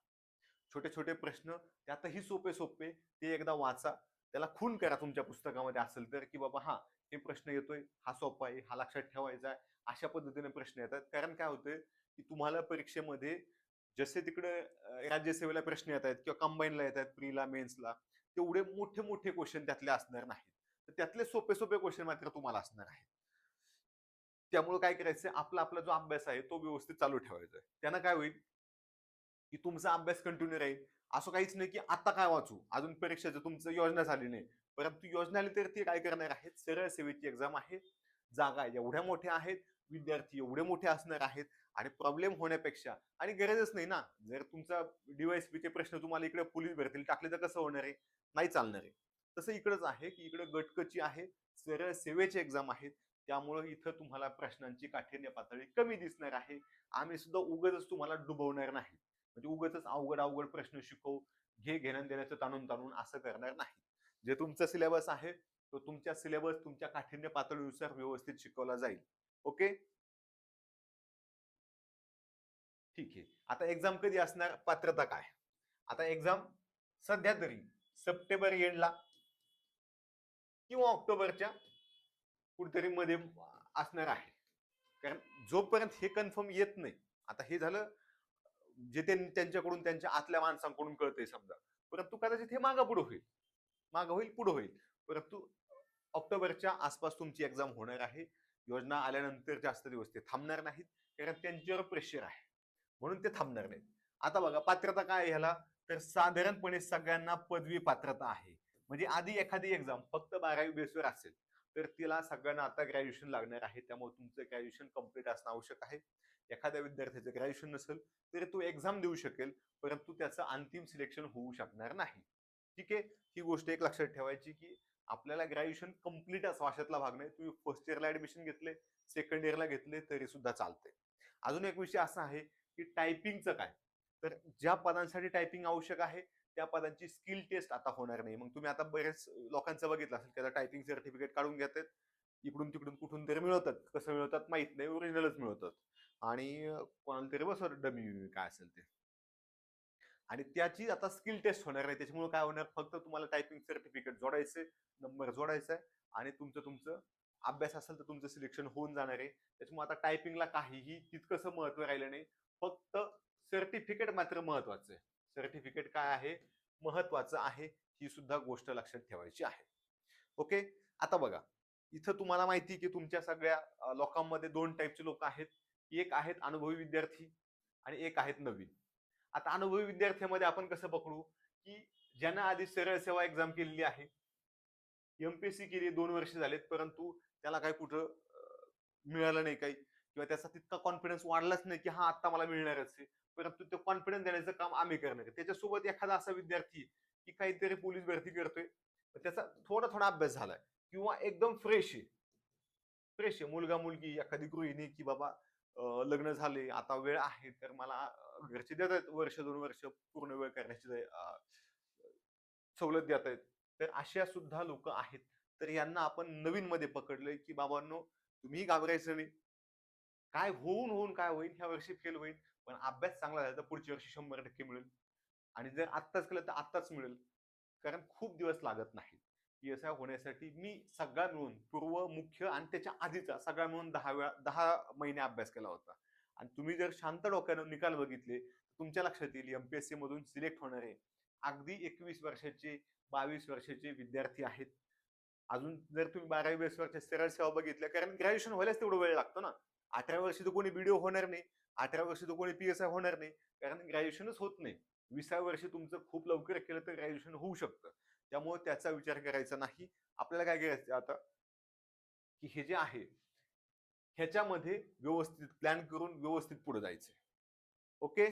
छोटे छोटे प्रश्न, त्यातही सोपे सोपे, ते एकदा वाचा, त्याला खून करा तुमच्या पुस्तकामध्ये असेल तर, की बाबा हा हे प्रश्न येतोय, हा सोपा आहे, हा लक्षात ठेवायचा आहे. अशा पद्धतीने प्रश्न येतात. कारण काय होतंय की तुम्हाला परीक्षेमध्ये जसे तिकडे राज्यसेवेला प्रश्न येत आहेत किंवा कंबाईनला येत आहेत, प्रीला, मेन्सला, तेवढे मोठे मोठे क्वेश्चन त्यातले असणार नाहीत. तर त्यातले सोपे सोपे क्वेश्चन मात्र तुम्हाला असणार आहेत. त्यामुळे काय करायचं, आपला आपला जो अभ्यास आहे तो व्यवस्थित चालू ठेवायचा. त्यानं काय होईल की तुमचा अभ्यास कंटिन्यू राहील. असं काहीच नाही की आता काय वाचू, अजून परीक्षेचं तुमचं योजना झाली नाही, परंतु योजना आली तर ती काय करणार आहेत, सरळ सेवेची एक्झाम आहे, जागा एवढ्या मोठ्या आहेत, विद्यार्थी एवढे मोठे असणार आहेत, आणि प्रॉब्लेम होण्यापेक्षा, आणि गरजच नाही ना, जर तुमचा डीवायएसपीचे प्रश्न तुम्हाला इकडे पोलीस भरतील टाकले तर कसं होणार आहे, नाही चालणार आहे. तसं इकडंच आहे की इकडे गटकची आहे, सरळ सेवेची एक्झाम आहे, त्यामुळे इथं तुम्हाला प्रश्नांची काठिण्य पातळी कमी दिसणार आहे. आम्ही सुद्धा उगाच तुम्हाला डुबवणार नाही, म्हणजे उगाच अवघड अवघड प्रश्न शिकवू, घेणं देण्याचं ताणून ताणून असं करणार नाही. जे तुमचा सिलेबस आहे तो तुमच्या सिलेबस तुमच्या काठिण्य पातळीनुसार व्यवस्थित शिकवला जाईल. ओके. ठीक आहे. आता एक्झाम कधी असणार, पात्रता काय? आता एक्झाम सध्या तरी सप्टेंबर एंडला किंवा ऑक्टोबरच्या कुठेतरी मध्ये असणार आहे. कारण जोपर्यंत हे कन्फर्म येत नाही, आता हे झालं जे त्यांच्याकडून, त्यांच्या आतल्या माणसांकडून कळतंय समजा, परंतु कदाचित हे मागं पुढे होईल, मागं होईल पुढे होईल, परंतु ऑक्टोबरच्या आसपास तुमची एक्झाम होणार आहे. योजना आल्यानंतर जास्त दिवस ते थांबणार नाहीत, कारण त्यांच्यावर प्रेशर आहे म्हणून ते थांबणार नाहीत. आता बघा, पात्रता काय ह्याला, तर साधारणपणे सगळ्यांना पदवी पात्रता आहे. म्हणजे आधी एखादी एक्झाम फक्त 12वी बेसवर असेल तर तिला सगळ्यांना आता ग्रॅज्युएशन लागणार आहे. त्यामुळे तुमचं ग्रॅज्युएशन कम्प्लीट असणं आवश्यक आहे. एखाद्या विद्यार्थ्याचं ग्रॅज्युएशन नसेल तरी तो एक्झाम देऊ शकेल, परंतु त्याचं अंतिम सिलेक्शन होऊ शकणार नाही. ठीक आहे. ही गोष्ट एक लक्षात ठेवायची की आपल्याला ग्रॅज्युएशन कम्प्लीट असं अशातला भाग नाही. तुम्ही फर्स्ट इयरला ऍडमिशन घेतले, सेकंड इयरला घेतले तरी सुद्धा चालते. अजून एक विषय असा आहे की टायपिंगचं काय, तर ज्या पदांसाठी टायपिंग आवश्यक आहे त्या पदांची स्किल टेस्ट आता होणार नाही. मग तुम्ही आता बरेच लोकांचं बघितलं असेल की आता टायपिंग सर्टिफिकेट काढून घेतात, इकडून तिकडून कुठून तरी मिळवतात, कसं मिळवतात माहित नाही, ओरिजिनलच मिळवतात, आणि कोणाला तरी बसवर डमी काय असेल ते, आणि त्याची आता स्किल टेस्ट होणार नाही. त्याच्यामुळे काय होणार, फक्त तुम्हाला टायपिंग सर्टिफिकेट जोडायचे, नंबर जोडायचा आहे, आणि तुमचं तुमचं अभ्यास असेल तर तुमचं सिलेक्शन होऊन जाणार आहे. त्याच्यामुळे आता टायपिंगला काहीही तितकंसं महत्व राहिलं नाही, फक्त सर्टिफिकेट मात्र महत्वाचं आहे. सर्टिफिकेट काय आहे, महत्वाचं आहे, ही सुद्धा गोष्ट लक्षात ठेवायची आहे. ओके. आता बघा, इथं तुम्हाला माहिती की तुमच्या सगळ्या लोकांमध्ये दोन टाईपचे लोक आहेत. एक आहेत अनुभवी विद्यार्थी आणि एक आहेत नवीन. आता अनुभवी विद्यार्थ्यांमध्ये आपण कसं पकडू, की ज्यांना आधी सरळ सेवा एक्झाम केलेली आहे, एमपीएससी केली, 2 वर्ष झालेत, परंतु त्याला काही कुठं मिळालं नाही काही, किंवा त्याचा तितका कॉन्फिडन्स वाढलाच नाही की हा आता मला मिळणारच आहे, परंतु तो कॉन्फिडन्स देण्याचं काम आम्ही करणार आहे. त्याच्यासोबत एखादा असा विद्यार्थी की काहीतरी पोलीस भरती करतोय, त्याचा थोडा थोडा अभ्यास झालाय किंवा एकदम फ्रेश आहे मुलगा मुलगी एखादी गृहिणी की बाबा लग्न झाले आता वेळ आहे तर मला घरचे देतात वर्ष 2 वर्ष पूर्ण वेळ करण्याची सवलत देत आहेत. तर अशा सुद्धा लोक आहेत. तर यांना आपण नवीन मध्ये पकडलंय की बाबांनो तुम्ही घाबरायचं नाही. काय होऊन होऊन काय होईल, ह्या वर्षी फेल होईल, पण अभ्यास चांगला झाला तर पुढच्या वर्षी 100% मिळेल. आणि जर आत्ताच केलं तर आत्ताच मिळेल. कारण खूप दिवस लागत नाही. पी-एस-आय होण्यासाठी मी सगळा मिळून पूर्व, मुख्य आणि त्याच्या आधीचा सगळा मिळून 10 महिने अभ्यास केला होता. आणि तुम्ही जर शांत डोक्यानं निकाल बघितले, तुमच्या लक्षात येईल एम-पी-एस-सी मधून सिलेक्ट होणारे अगदी 21 वर्षाचे, 22 वर्षाचे विद्यार्थी आहेत. अजून जर तुम्ही 12-20 वर्ष सरळ सेवा बघितल्या, कारण ग्रॅज्युएशन व्हायलाच तेवढा वेळ लागतो ना. 18 वर्षी तर कोणी बीडीओ होणार नाही. 18 वर्षी तर कोणी पी-एस-आय होणार नाही. कारण ग्रॅज्युएशनच होत नाही. 20व्या वर्षी तुमचं खूप लवकर केलं तर ग्रॅज्युएशन होऊ शकतं. त्यामुळे त्याचा विचार करायचा नाही. आपल्याला काय करायचं आता, की हे जे आहे, ह्याच्यामध्ये व्यवस्थित प्लॅन करून व्यवस्थित पुढे जायचंय. ओके?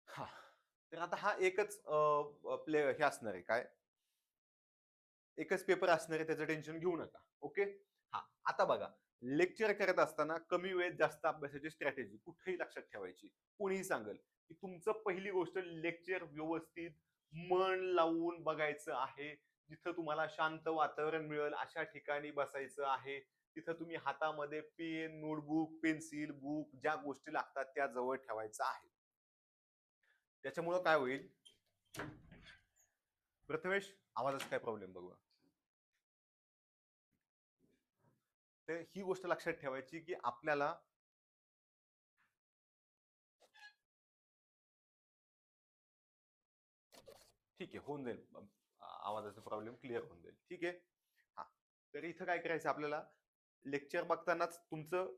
हां. तर आता हा एकच हे असणार आहे काय? एकच पेपर असणार आहे, त्याचं टेन्शन घेऊ नका. ओके? हां. आता बघा, लेक्चर करत असताना कमी वेळेत जास्त अभ्यासाची स्ट्रॅटेजी कुठेही लक्षात ठेवायची. कोणीही सांगेल, की तुमचं पहिली गोष्ट लेक्चर व्यवस्थित मन लावून बघायचं आहे. जिथं तुम्हाला शांत वातावरण मिळेल अशा ठिकाणी बसायचं आहे. तिथं तुम्ही हातामध्ये पेन, नोटबुक, पेन्सिल, बुक ज्या गोष्टी लागतात त्या जवळ ठेवायचं आहे. त्याच्यामुळं काय होईल, प्रथमेश आवाजाचा काय प्रॉब्लेम बघूया. तर ही गोष्ट लक्षात ठेवायची की आपल्याला ठीक आहे, होऊन जाईल. आवाजाचा प्रॉब्लेम क्लिअर होऊन जाईल. ठीक आहे. हा, तर इथं काय करायचं आपल्याला, लेक्चर बघतानाच तुमचं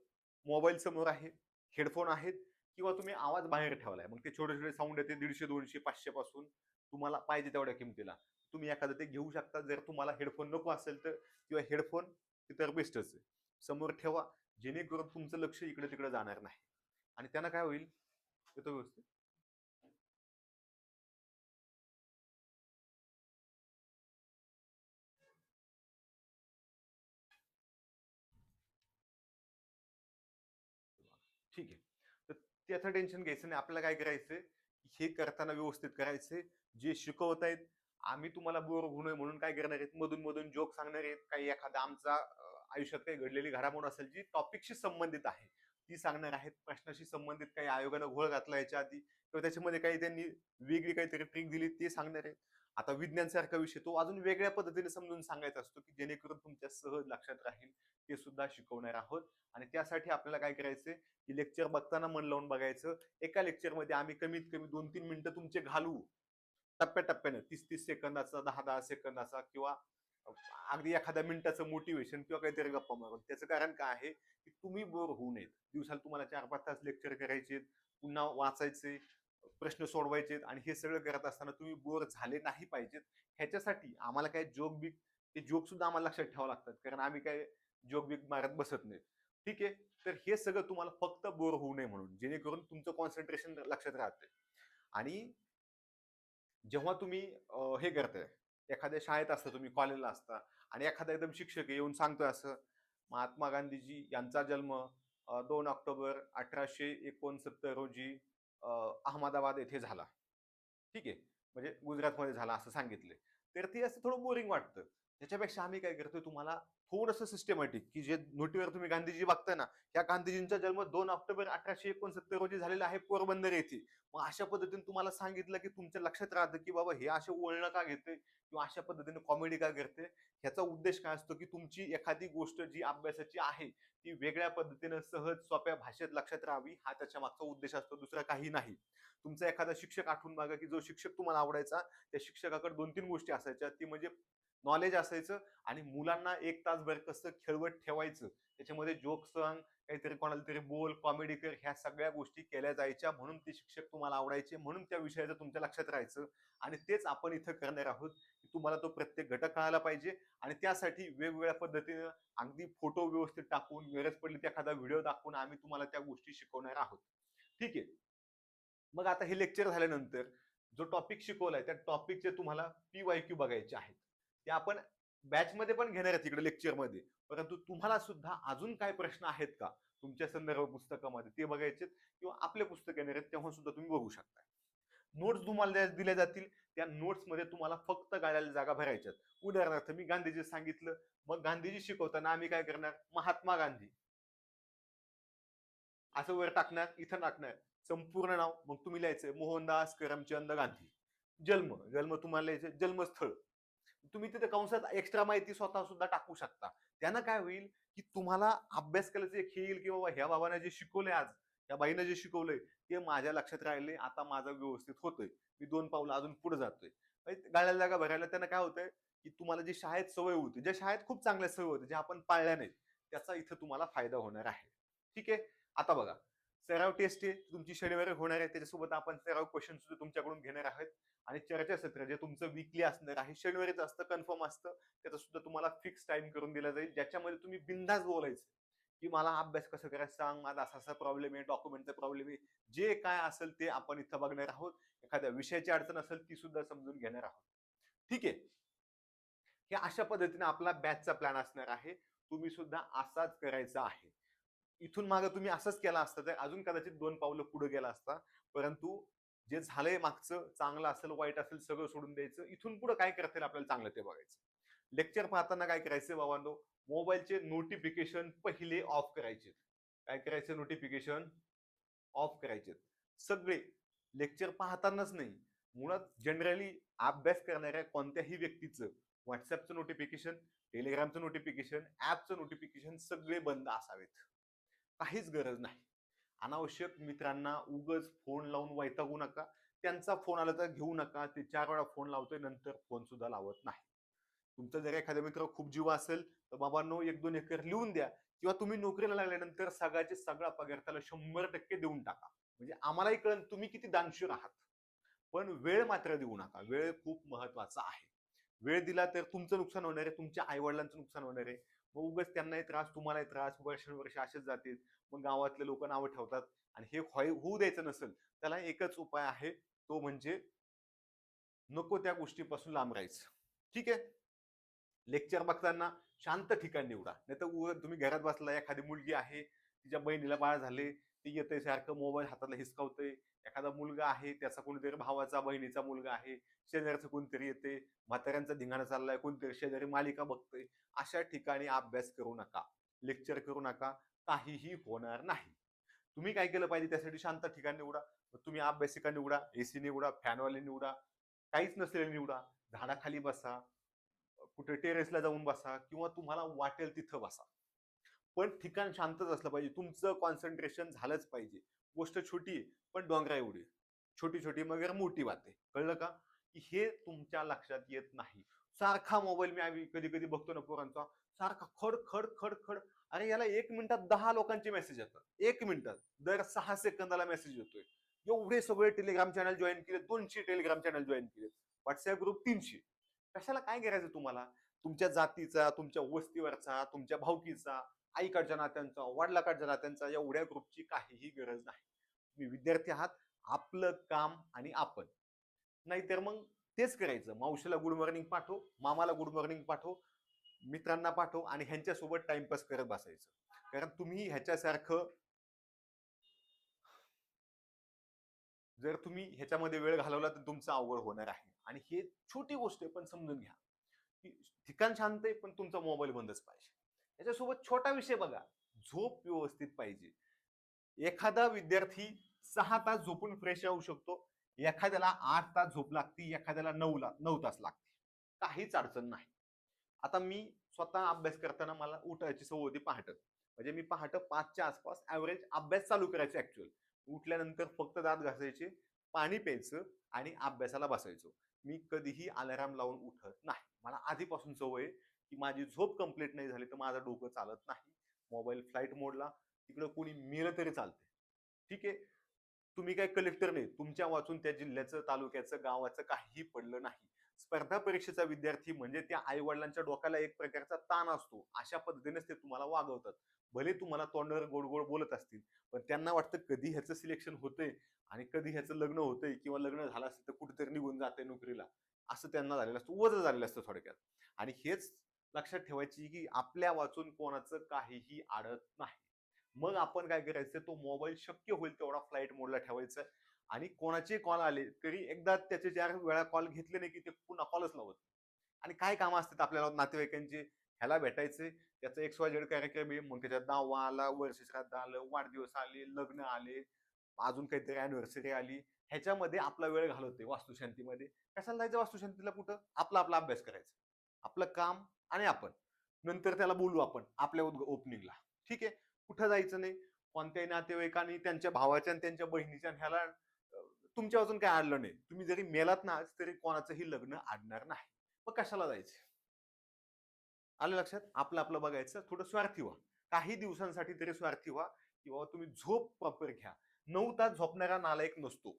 मोबाईल समोर आहे, हेडफोन आहेत, किंवा तुम्ही आवाज बाहेर ठेवलाय, मग ते छोटे छोटे साऊंड येते 150, 200, 500 पासून तुम्हाला पाहिजे तेवढ्या किमतीला तुम्ही एखादं ते घेऊ शकता. जर तुम्हाला हेडफोन नको असेल तर, किंवा हेडफोन तर बेस्टच आहे, समोर ठेवा, जेणेकरून तुमचं लक्ष इकडे तिकडे जाणार नाही. आणि त्यानं काय होईल, येतो व्यवस्थित. ठीक आहे. तर त्याचं टेन्शन घ्यायचं नाही. आपल्याला काय करायचंय, हे करताना व्यवस्थित करायचंय. जे शिकवत आहेत, आम्ही तुम्हाला बोर होऊ नये म्हणून काय करणार आहेत, मधून-मधून जोक सांगणार आहेत. काही एखादा आमचा आयुष्यात काही घडलेली घडामोड असेल, जी टॉपिकशी संबंधित आहे, ती सांगणार आहेत. प्रश्नाशी संबंधित काही आयोगानं घोळ घातला याच्या आधी किंवा त्याच्यामध्ये काही त्यांनी वेगळी काहीतरी ट्रिक दिली ते सांगणार आहेत. आता विज्ञानसारखा विषय तो अजून वेगळ्या पद्धतीने समजून सांगायचा असतो, की जेणेकरून तुमच्या सहज लक्षात राहील. ते सुद्धा शिकवणार आहोत. आणि त्यासाठी आपल्याला काय करायचंय, की लेक्चर बघताना मन लावून बघायचं. एका लेक्चरमध्ये आम्ही कमीत कमी 2-3 मिनिटं तुमचे घालवू. टप्प्याटप्प्याने 30-30 सेकंदाचा, 10-10 सेकंदाचा, किंवा अगदी एखाद्या मिनिटाचं मोटिवेशन किंवा काहीतरी गप्पा मारून. त्याचं कारण काय आहे, की तुम्ही बोर होऊ नयेत. दिवसाला तुम्हाला 4-5 तास लेक्चर करायचे, पुन्हा वाचायचे, प्रश्न सोडवायचे, आणि हे सगळं करत असताना तुम्ही बोर झाले नाही पाहिजेत. ह्याच्यासाठी आम्हाला काय जोक बिक, ते जोक सुद्धा आम्हाला लक्षात ठेवावं लागतात, कारण आम्ही काय जोक बिक मारत बसत नाही. ठीक आहे. तर हे सगळं तुम्हाला फक्त बोर होऊ नये म्हणून, जेणेकरून तुमचं कॉन्सन्ट्रेशन लक्षात राहते. आणि जेव्हा तुम्ही हे करताय, एखाद्या शाळेत असता, तुम्ही कॉलेजला असता, आणि एखादा एकदम शिक्षक येऊन सांगतोय असं, महात्मा गांधीजी यांचा जन्म 2 ऑक्टोबर 1869 रोजी अहमदाबाद येथे झाला. ठीक आहे. म्हणजे गुजरातमध्ये झाला असं सांगितले. तर ते असं थोडं बोरिंग वाटतं. त्याच्यापेक्षा आम्ही काय करतोय, तुम्हाला थोडंसं सिस्टमॅटिक, की जे नोटीवर तुम्ही गांधीजी बघताय ना, त्या गांधीजींचा जन्म 2 ऑक्टोबर 1869 रोजी झालेला आहे पोरबंदर येथे. मग अशा पद्धतीने तुम्हाला सांगितलं, की तुमच्या लक्षात राहतं, की बाबा हे असे वळण का घेते किंवा अशा पद्धतीने कॉमेडी का करते. ह्याचा उद्देश काय असतो, की तुमची एखादी गोष्ट जी अभ्यासाची आहे ती वेगळ्या पद्धतीने सहज सोप्या भाषेत लक्षात राहावी, हा त्याच्या मागचा उद्देश असतो, दुसरा काही नाही. तुमचा एखादा शिक्षक आठवून बघा, की जो शिक्षक तुम्हाला आवडायचा, त्या शिक्षकाकडे 2-3 गोष्टी असायच्या. ती म्हणजे नॉलेज असायचं आणि मुलांना 1 तासभर कसं खेळवत ठेवायचं, त्याच्यामध्ये जोक सांग, काहीतरी कोणाला तरी बोल, कॉमेडी कर, ह्या सगळ्या गोष्टी केल्या जायच्या. म्हणून ते शिक्षक तुम्हाला आवडायचे, म्हणून त्या विषयाचं तुमच्या लक्षात राहायचं. आणि तेच आपण इथं करणार आहोत, की तुम्हाला तो प्रत्येक घटक कळायला पाहिजे. आणि त्यासाठी वेगवेगळ्या पद्धतीनं अगदी फोटो व्यवस्थित टाकून, गरज पडली तर एखादा व्हिडिओ दाखवून आम्ही तुम्हाला त्या गोष्टी शिकवणार आहोत. ठीक आहे. मग आता हे लेक्चर झाल्यानंतर जो टॉपिक शिकवलाय त्या टॉपिकचे तुम्हाला PYQ बघायचे आहेत. ते आपण बॅचमध्ये पण घेणार आहेत इकडे लेक्चरमध्ये. परंतु तुम्हाला सुद्धा अजून काय प्रश्न आहेत का तुमच्या संदर्भ पुस्तकामध्ये ते बघायचे किंवा आपले पुस्तक येणार आहेत तेव्हा सुद्धा तुम्ही बघू शकता. नोट्स तुम्हाला दिल्या जातील. त्या नोट्समध्ये तुम्हाला फक्त गाळ्याला जागा भरायच्यात. उदाहरणार्थ मी गांधीजी सांगितलं, मग गांधीजी शिकवताना आम्ही काय करणार, महात्मा गांधी असं वर टाकणार, इथं टाकणार संपूर्ण नाव. मग तुम्ही लिहायचं मोहनदास करमचंद गांधी. जन्म तुम्हाला लिहायचं, जन्मस्थळ. तुम्ही तिथे कंसात एक्स्ट्रा माहिती स्वतः सुद्धा टाकू शकता. त्यानं काय होईल, की तुम्हाला अभ्यास करायचं एक येईल, की बाबा ह्या बाबांना जे शिकवलंय आज, या बाईनं जे शिकवलंय ते माझ्या लक्षात राहिले. आता माझं व्यवस्थित होतंय. मी 2 पावलं अजून पुढे जातोय. गाळ्याला जागा भरायला त्यानं काय होतंय, की तुम्हाला जी शाळेत सवय होती, ज्या शाळेत खूप चांगल्या सवय होत्या, ज्या आपण पाळल्या नाहीत, त्याचा इथं तुम्हाला फायदा होणार आहे. ठीक आहे. आता बघा, सराव टेस्ट आहे तुमची शनिवारी होणार आहे. त्याच्यासोबत आपण सराव क्वेश्चन सुद्धा तुमच्याकडून घेणार आहोत. आणि चर्चासत्र जे तुमचं वीकली असणार आहे, शनिवारीच असतं, कन्फर्म असतं. त्याचा सुद्धा तुम्हाला फिक्स टाइम करून दिला जाईल, ज्याच्यामध्ये तुम्ही बिनधास्त बोलायचं, की मला अभ्यास कसं करायचं सांग, माझा असा असा प्रॉब्लेम आहे, डॉक्युमेंटचा प्रॉब्लेम आहे. जे काय असेल ते आपण इथं बघणार आहोत. एखाद्या विषयाची अडचण असेल ती सुद्धा समजून घेणार आहोत. ठीक आहे. हे अशा पद्धतीने आपला बॅचचा प्लॅन असणार आहे. तुम्ही सुद्धा असाच करायचा आहे. इथून मागे तुम्ही असंच केला असतं तर अजून कदाचित 2 पावलं पुढे गेला असता. परंतु जे झालंय मागचं, चांगलं असेल वाईट असेल सगळं सोडून द्यायचं. इथून पुढे काय करता येईल आपल्याला चांगलं ते बघायचं. लेक्चर पाहताना काय करायचं बाबांनो, मोबाईलचे नोटिफिकेशन पहिले ऑफ करायचे. काय करायचं, नोटिफिकेशन ऑफ करायचे सगळे. लेक्चर पाहतानाच नाही, मुळात जनरली अभ्यास करणाऱ्या कोणत्याही व्यक्तीचं व्हॉट्सअपचं नोटिफिकेशन, टेलिग्रामचं नोटिफिकेशन, ऍपचं नोटिफिकेशन सगळे बंद असावेत. काहीच गरज नाही. अनावश्यक मित्रांना उगच फोन लावून वैतागू नका. त्यांचा फोन आला तर घेऊ नका. ते 4 वेळा फोन लावतोय, नंतर फोन सुद्धा लावत नाही. तुमचा जर एखादा मित्र खूप जीव असेल तर बाबांनो 1-2 एकर लिहून द्या, किंवा तुम्ही नोकरीला लागल्यानंतर सगळ्याचे सगळा पगार त्याला 100% देऊन टाका. म्हणजे आम्हालाही कळेल तुम्ही किती दानशूर आहात. पण वेळ मात्र देऊ नका. वेळ खूप महत्वाचा आहे. वेळ दिला तर तुमचं नुकसान होणार आहे, तुमच्या आई-वडिलांचं नुकसान होणार आहे. मग उगाच त्यांनाही त्रास, तुम्हालाही त्रास, वर्षानुवर्ष असेच जातील. मग गावातले लोक नावं ठेवतात. आणि हे होऊ द्यायचं नसेल, त्याला एकच उपाय आहे, तो म्हणजे नको त्या गोष्टीपासून लांब राहायचं. ठीक आहे. लेक्चर बघताना शांत ठिकाण निवडा. नाहीतर तुम्ही घरात बसला, एखादी मुलगी आहे, तिच्या बहिणीला बाळ झाले, ती येते सारखं मोबाईल हाताला हिसकावते. एखादा मुलगा आहे, त्याचा कोणीतरी भावाचा, बहिणीचा मुलगा आहे, शेजारचं कोणतरी येते, म्हाताऱ्यांचा धिंगाणा चाललाय, कोणतरी शेजारी मालिका बघतोय. अशा ठिकाणी अभ्यास करू नका, लेक्चर करू नका, काहीही होणार नाही. तुम्ही काय केलं पाहिजे, त्यासाठी शांत ठिकाण निवडा. तुम्ही अभ्यासिका निवडा, एसी निवडा, फॅनवाले निवडा, काहीच नसलेले निवडा, झाडाखाली बसा, कुठे टेरेसला जाऊन बसा, किंवा तुम्हाला वाटेल तिथं बसा. पण ठिकाण शांतच असलं पाहिजे. तुमचं कॉन्सन्ट्रेशन झालंच पाहिजे. गोष्ट छोटी आहे पण डोंगरा एवढी. छोटी छोटी मगर मोठी बात कळलं का? की हे तुमच्या लक्षात येत नाही. सारखा मोबाईल मी आम्ही कधी कधी बघतो ना पोरांचा, सारखा खड खड खड खड. अरे याला 1 मिनिटात 10 लोकांचे मेसेज येतात. 1 मिनिटात दर 6 सेकंदाला मेसेज येतोय. एवढे सगळे टेलिग्राम चॅनल जॉईन केले, 200 टेलिग्राम चॅनल जॉईन केले, व्हॉट्सअप ग्रुप 300. कशाला काय करायचं तुम्हाला? तुमच्या जातीचा, तुमच्या वस्तीवरचा, तुमच्या भावकीचा, आईकडच्या नात्यांचा, वडिलाकडच्या नात्यांचा एवढ्या ग्रुपची काहीही गरज नाही. तुम्ही विद्यार्थी आहात, आपलं काम आणि आपण. नाहीतर मग तेच करायचं, मावशीला गुड मॉर्निंग पाठव, मामाला गुड मॉर्निंग पाठव, मित्रांना पाठव आणि ह्यांच्यासोबत टाइमपास करत बसायचं. कारण तुम्ही ह्याच्यासारखं, जर तुम्ही ह्याच्यामध्ये वेळ घालवला तर तुमचं अवघड होणार आहे. आणि हे छोटी गोष्ट आहे पण समजून घ्या, की ठिकाण शांत आहे पण तुमचा मोबाईल बंदच पाहिजे. त्याच्यासोबत छोटा विषय बघा, झोप व्यवस्थित पाहिजे. एखादा विद्यार्थी 6 तास झोपून फ्रेश राहू शकतो, एखाद्याला 8 तास झोप लागते, एखाद्याला 9 तास लागते. काहीच अडचण नाही. आता मी स्वतः अभ्यास करताना मला उठायची सवय होती पहाटे. म्हणजे मी पहाटे 5च्या आसपास ऍव्हरेज अभ्यास चालू करायचो. ऍक्च्युअल उठल्यानंतर फक्त दात घासायचे, पाणी प्यायचं आणि अभ्यासाला बसायचो. मी कधीही अलार्म लावून उठत नाही. मला आधीपासून सवय आहे की माझी झोप कंप्लीट नाही झाली तर माझं डोकं चालत नाही. मोबाईल फ्लाईट मोडला, तिकडे कोणी मेलं तरी चालते. ठीक आहे. तुम्ही काय कलेक्टर नाही, तुमच्या वाचून त्या जिल्ह्याचं, तालुक्याचं, गावाचं काहीही पडलं नाही. स्पर्धा परीक्षेचा विद्यार्थी म्हणजे त्या आई वडिलांच्या डोक्याला एक प्रकारचा ताण असतो. अशा पद्धतीनेच ते तुम्हाला वागवतात. भले तुम्हाला तोंडावर गोड गोड बोलत असतील, पण त्यांना वाटतं कधी ह्याचं सिलेक्शन होतंय आणि कधी ह्याचं लग्न होतंय किंवा लग्न झालं असेल तर कुठेतरी निघून जाते नोकरीला, असं त्यांना झालेलं असतं, वजन झालेलं असतं थोडक्यात. आणि हेच लक्षात ठेवायची की आपल्या वाचून कोणाचं काहीही अडत नाही. मग आपण काय करायचं, तो मोबाईल शक्य होईल तेवढा फ्लाईट मोडला ठेवायचा आणि कोणाचे कॉल आले तरी एकदा त्याचे 4 वेळा कॉल घेतले नाही की ते पुन्हा कॉलच लावत. आणि काय कामं असतात आपल्याला नातेवाईकांची, ह्याला भेटायचे, त्याचा XYZ कार्यक्रम आहे, मग त्याच्यात दहावा आला, वर्षश्राद्ध आलं, वाढदिवस आले, लग्न आले, अजून काहीतरी अॅनिव्हर्सरी आली, ह्याच्यामध्ये आपला वेळ घालवते वास्तुशांतीमध्ये. कशाला जायचं वास्तुशांतीला कुठं? आपला आपला अभ्यास करायचा, आपलं काम आणि आपण नंतर त्याला बोलू आपण आपल्या ओपनिंगला. ठीक आहे. कुठं जायचं नाही. कोणत्याही नातेवाईकांनी त्यांच्या भावाच्या आणि त्यांच्या बहिणीच्या ह्याला तुमच्या अजून काय अडलं नाही. तुम्ही जरी मेलात ना आज तरी कोणाचंही लग्न अडणार नाही. मग कशाला जायचं? आलं लक्षात? आपलं आपलं बघायचं, थोडं स्वार्थी व्हा. काही दिवसांसाठी तरी स्वार्थी व्हा, की बाबा तुम्ही झोप प्रॉपर घ्या. 9 तास झोपणारा नालायक नसतो.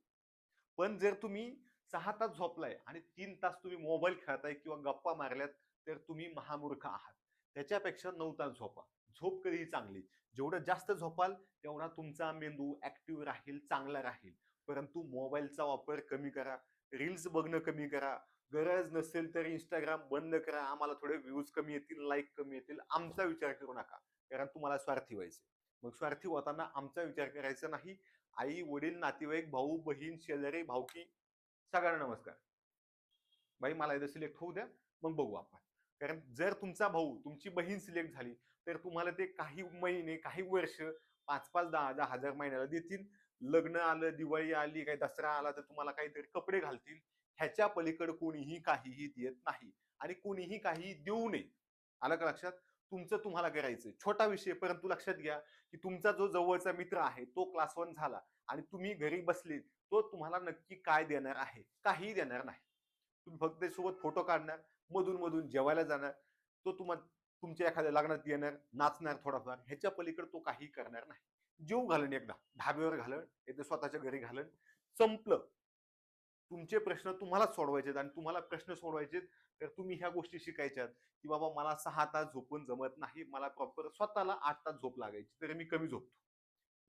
पण जर तुम्ही 6 तास झोपलाय आणि 3 तास तुम्ही मोबाईल खेळताय किंवा गप्पा मारल्यात, तर तुम्ही महामूर्ख आहात. त्याच्यापेक्षा 9 तास झोपा. झोप कधीही चांगली. जेवढं जास्त झोपाल, तेवढा तुमचा मेंदू ऍक्टिव्ह राहील, चांगला राहील. परंतु मोबाईलचा वापर कमी करा. रील्स बघणं कमी करा. गरज नसेल तर Instagram बंद करा. आम्हाला थोडे व्ह्यूज कमी येतील, लाईक कमी येतील. आमचा विचार करू नका. कारण तुम्हाला स्वार्थी व्हायचंय. मग स्वार्थी होताना आमचा विचार करायचा नाही. आई, वडील, नातेवाईक, भाऊ, बहीण, शेजारी, भावकी सगळ्यांना नमस्कार. भाई मला इथं सिलेक्ट होऊ द्या, मग बघू आपण. कारण जर तुमचा भाऊ, तुमची बहीण सिलेक्ट झाली, तर तुम्हाला ते काही महिने, काही वर्ष 5-5, 10-10 हजार महिन्याला देतील. लग्न आलं, दिवाळी आली, काही दसरा आला तर तुम्हाला काहीतरी कपडे घालतील. ह्याच्या पलीकडे कोणीही काहीही देत नाही आणि कोणीही काही देऊ नये. आलं का लक्षात? तुमचं तुम्हाला करायचंय. छोटा विषय, परंतु लक्षात घ्या की तुमचा जो जवळचा मित्र आहे तो क्लास 1 झाला आणि तुम्ही घरी बसले, तो तुम्हाला नक्की काय देणार आहे? काहीही देणार नाही. तुम्ही फक्त सोबत फोटो काढणार, मधून-मधून जेवायला जाणार, तो तुमच्या एखाद्या लग्नात येणार, नाचणार थोडाफार, ह्याच्या पलीकडे तो काही करणार नाही. जेवू घालन एकदा, ढाब्यावर घालन, एकदा स्वतःच्या घरी घालन, संपलं. तुमचे प्रश्न तुम्हालाच सोडवायचे आणि तुम्हाला प्रश्न सोडवायचे तर तुम्ही ह्या गोष्टी शिकायच्यात की बाबा मला 6 तास झोपून जमत नाही, मला प्रॉपर स्वतःला 8 तास झोप लागायची, तरी मी कमी झोपतो.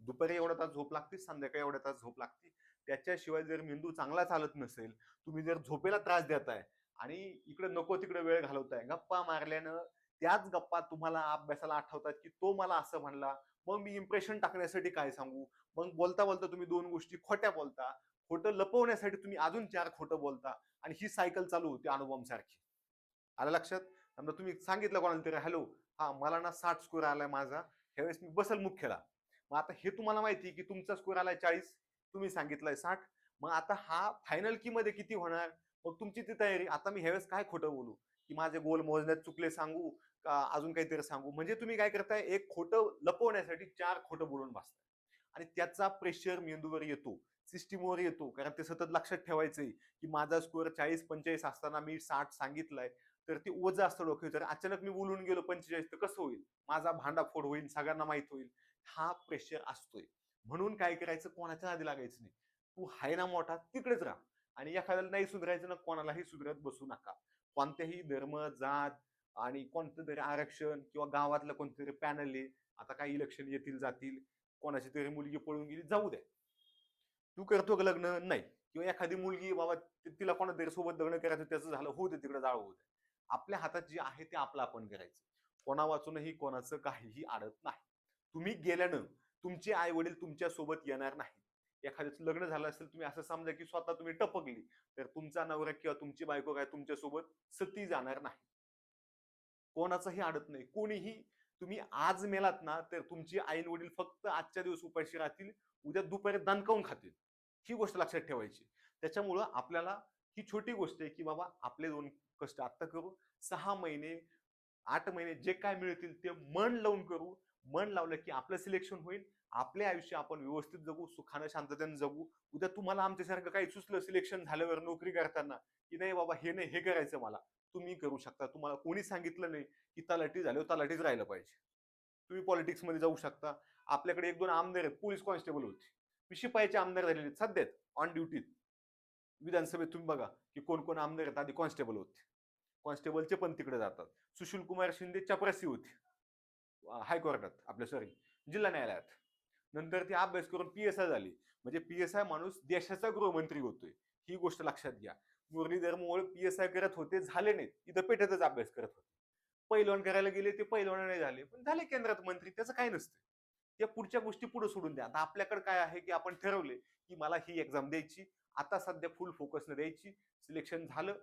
दुपारी एवढा तास झोप लागते, संध्याकाळी एवढा तास झोप लागते. त्याच्याशिवाय जर मेंदू चांगला चालत नसेल, तुम्ही जर झोपेला त्रास देताय आणि इकडे नको तिकडे वेळ घालवताय, गप्पा मारल्यानं त्याच गप्पा तुम्हाला अभ्यासाला आठवतात की तो मला असं म्हणला, मग मी इम्प्रेशन टाकण्यासाठी काय सांगू, मग बोलता बोलता तुम्ही 2 गोष्टी खोट्या बोलता, खोटं लपवण्यासाठी तुम्ही अजून 4 खोटं बोलता आणि ही सायकल चालू होते अणुबॉम्बसारखी. आलं लक्षात? समजा तुम्ही सांगितलं कोणाला तरी, हॅलो, हा मला ना 60 स्कोर आलाय माझा, ह्यावेळेस मी बसल मुख्यला. मग आता हे तुम्हाला माहिती की तुमचा स्कोर आलाय 40, तुम्ही सांगितलंय 60. मग आता हा फायनल की मध्ये किती होणार? मग तुमची ती तयारी, आता मी ह्यावेळेस काय खोटं बोलू, की माझे गोल मोजण्यात चुकले सांगू का अजून काहीतरी सांगू. म्हणजे तुम्ही काय करताय, एक खोटं लपवण्यासाठी 4 खोटं बोलून बसताय आणि त्याचा प्रेशर मेंदूवर येतो, सिस्टीमवर येतो. कारण ते सतत लक्षात ठेवायचंय की माझा स्कोअर 40-45 असताना मी 60 सांगितलाय, तर ते ओझं असतं डोक्यावर. जर अचानक मी बोलून गेलो 45 तर कसं होईल, माझा भांडाफोड होईल, सगळ्यांना माहित होईल. हा प्रेशर असतोय. म्हणून काय करायचं, कोणाच्या नादी लागायचं नाही. तू हाय ना मोठा, तिकडेच राहा आणि एखाद्याला नाही सुधारायचं ना, कोणालाही सुधरत बसू नका. कोणत्याही धर्म, जात आणि कोणतं तरी आरक्षण किंवा गावातलं कोणतरी पॅनल आहे, आता काही इलेक्शन येतील जातील, कोणाची तरी मुलगी पळून गेली, जाऊ द्या. तू करतो का लग्न? नाही. किंवा एखादी मुलगी बाबा तिला कोणातरी सोबत लग्न करायचं, त्याचं झालं, होऊ दे तिकडे, जाळ होऊ दे. आपल्या हातात जे आहे ते आपलं आपण करायचं. कोणा वाचूनही कोणाचं काहीही अडत नाही. तुम्ही गेल्यानं तुमचे आई वडील तुमच्या सोबत येणार नाही. एखाद्याचं लग्न झालं असेल, तुम्ही असं समजा की स्वतः तुम्ही टपकली, तर तुमचा नवरा किंवा तुमची बायको काय तुमच्या सोबत सती जाणार नाही. कोणाचंही अडत नाही. कोणीही, तुम्ही आज मेलात ना, तर तुमची आई वडील फक्त आजच्या दिवस उपाशी राहतील, उद्या दुपारी दणकावून खातील. ही गोष्ट लक्षात ठेवायची. त्याच्यामुळं आपल्याला ही छोटी गोष्ट आहे की बाबा आपले 2 कष्ट आत्ता करू, 6 महिने, 8 महिने जे काय मिळतील ते मन लावून करू. मन लावलं की आपलं सिलेक्शन होईल. आपले आयुष्य आपण व्यवस्थित जगू, सुखानं शांततेने जगू. उद्या तुम्हाला आमच्यासारखं काही सुचलं सिलेक्शन झाल्यावर नोकरी करताना की नाही बाबा हे नाही, हे करायचं मला, तुम्ही करू शकता. तुम्हाला कोणी सांगितलं नाही की तलाठी झाल्यावर तलाठीच राहिलं पाहिजे. तुम्ही पॉलिटिक्स मध्ये जाऊ शकता. आपल्याकडे 1-2 आमदार आहेत, पोलीस कॉन्स्टेबल होते. शिपाईचे आमदार झालेले आहेत सध्याच ऑन ड्युटीत. विधानसभेत तुम्ही बघा की कोण कोण आमदार आहेत, आधी कॉन्स्टेबल होते. कॉन्स्टेबलचे पण तिकडे जातात. सुशील कुमार शिंदे चपरासी होते हायकोर्टात, आपल्या सॉरी जिल्हा न्यायालयात. नंतर ते अभ्यास करून पीएसआय झाली. म्हणजे पीएसआय माणूस देशाचा गृहमंत्री होतोय, ही गोष्ट लक्षात घ्या. मुरलीधर मोहोळ पीएसआय करत होते, झाले नाहीत, इथं पेठेतच अभ्यास करत होते. पैलवान करायला गेले, ते पैलवान नाही झाले, पण झाले केंद्रात मंत्री, त्याचं काय नसतं. त्या पुढच्या गोष्टी पुढे सोडून द्या. आता आपल्याकडे काय आहे की आपण ठरवले की मला ही एक्झाम द्यायची, आता सध्या फुल फोकसने द्यायची. सिलेक्शन झालं,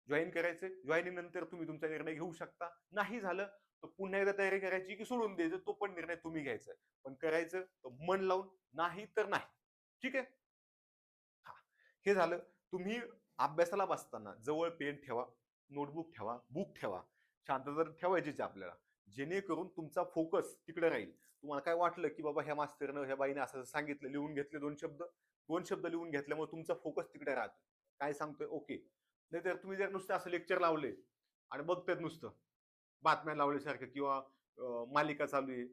जॉईन करायचं. जॉईनिंग नंतर तुम्ही तुमचा निर्णय घेऊ शकता. नाही झालं तर पुन्हा एकदा तयारी करायची की सोडून द्यायचं, तो पण निर्णय तुम्ही घ्यायचा. पण करायचं तर मन लावून, नाही तर नाही. ठीक आहे. हा, हे झालं. तुम्ही अभ्यासाला बसताना जवळ पेन ठेवा, नोटबुक ठेवा, बुक ठेवा. शांतता ठेवायचीच आहे आपल्याला, जेणेकरून तुमचा फोकस तिकडे राहील. तुम्हाला काय वाटलं की बाबा ह्या मास्तरनं ह्या बाईने असं सांगितलं, लिहून घेतले 2 शब्द लिहून घेतल्यामुळे तुमचा फोकस तिकडे राहतो. काय सांगतोय ओके. नाहीतर तुम्ही जर नुसतं असं लेक्चर लावले आणि बघतात नुसतं बातम्या लावल्यासारखं किंवा मालिका चालू आहे,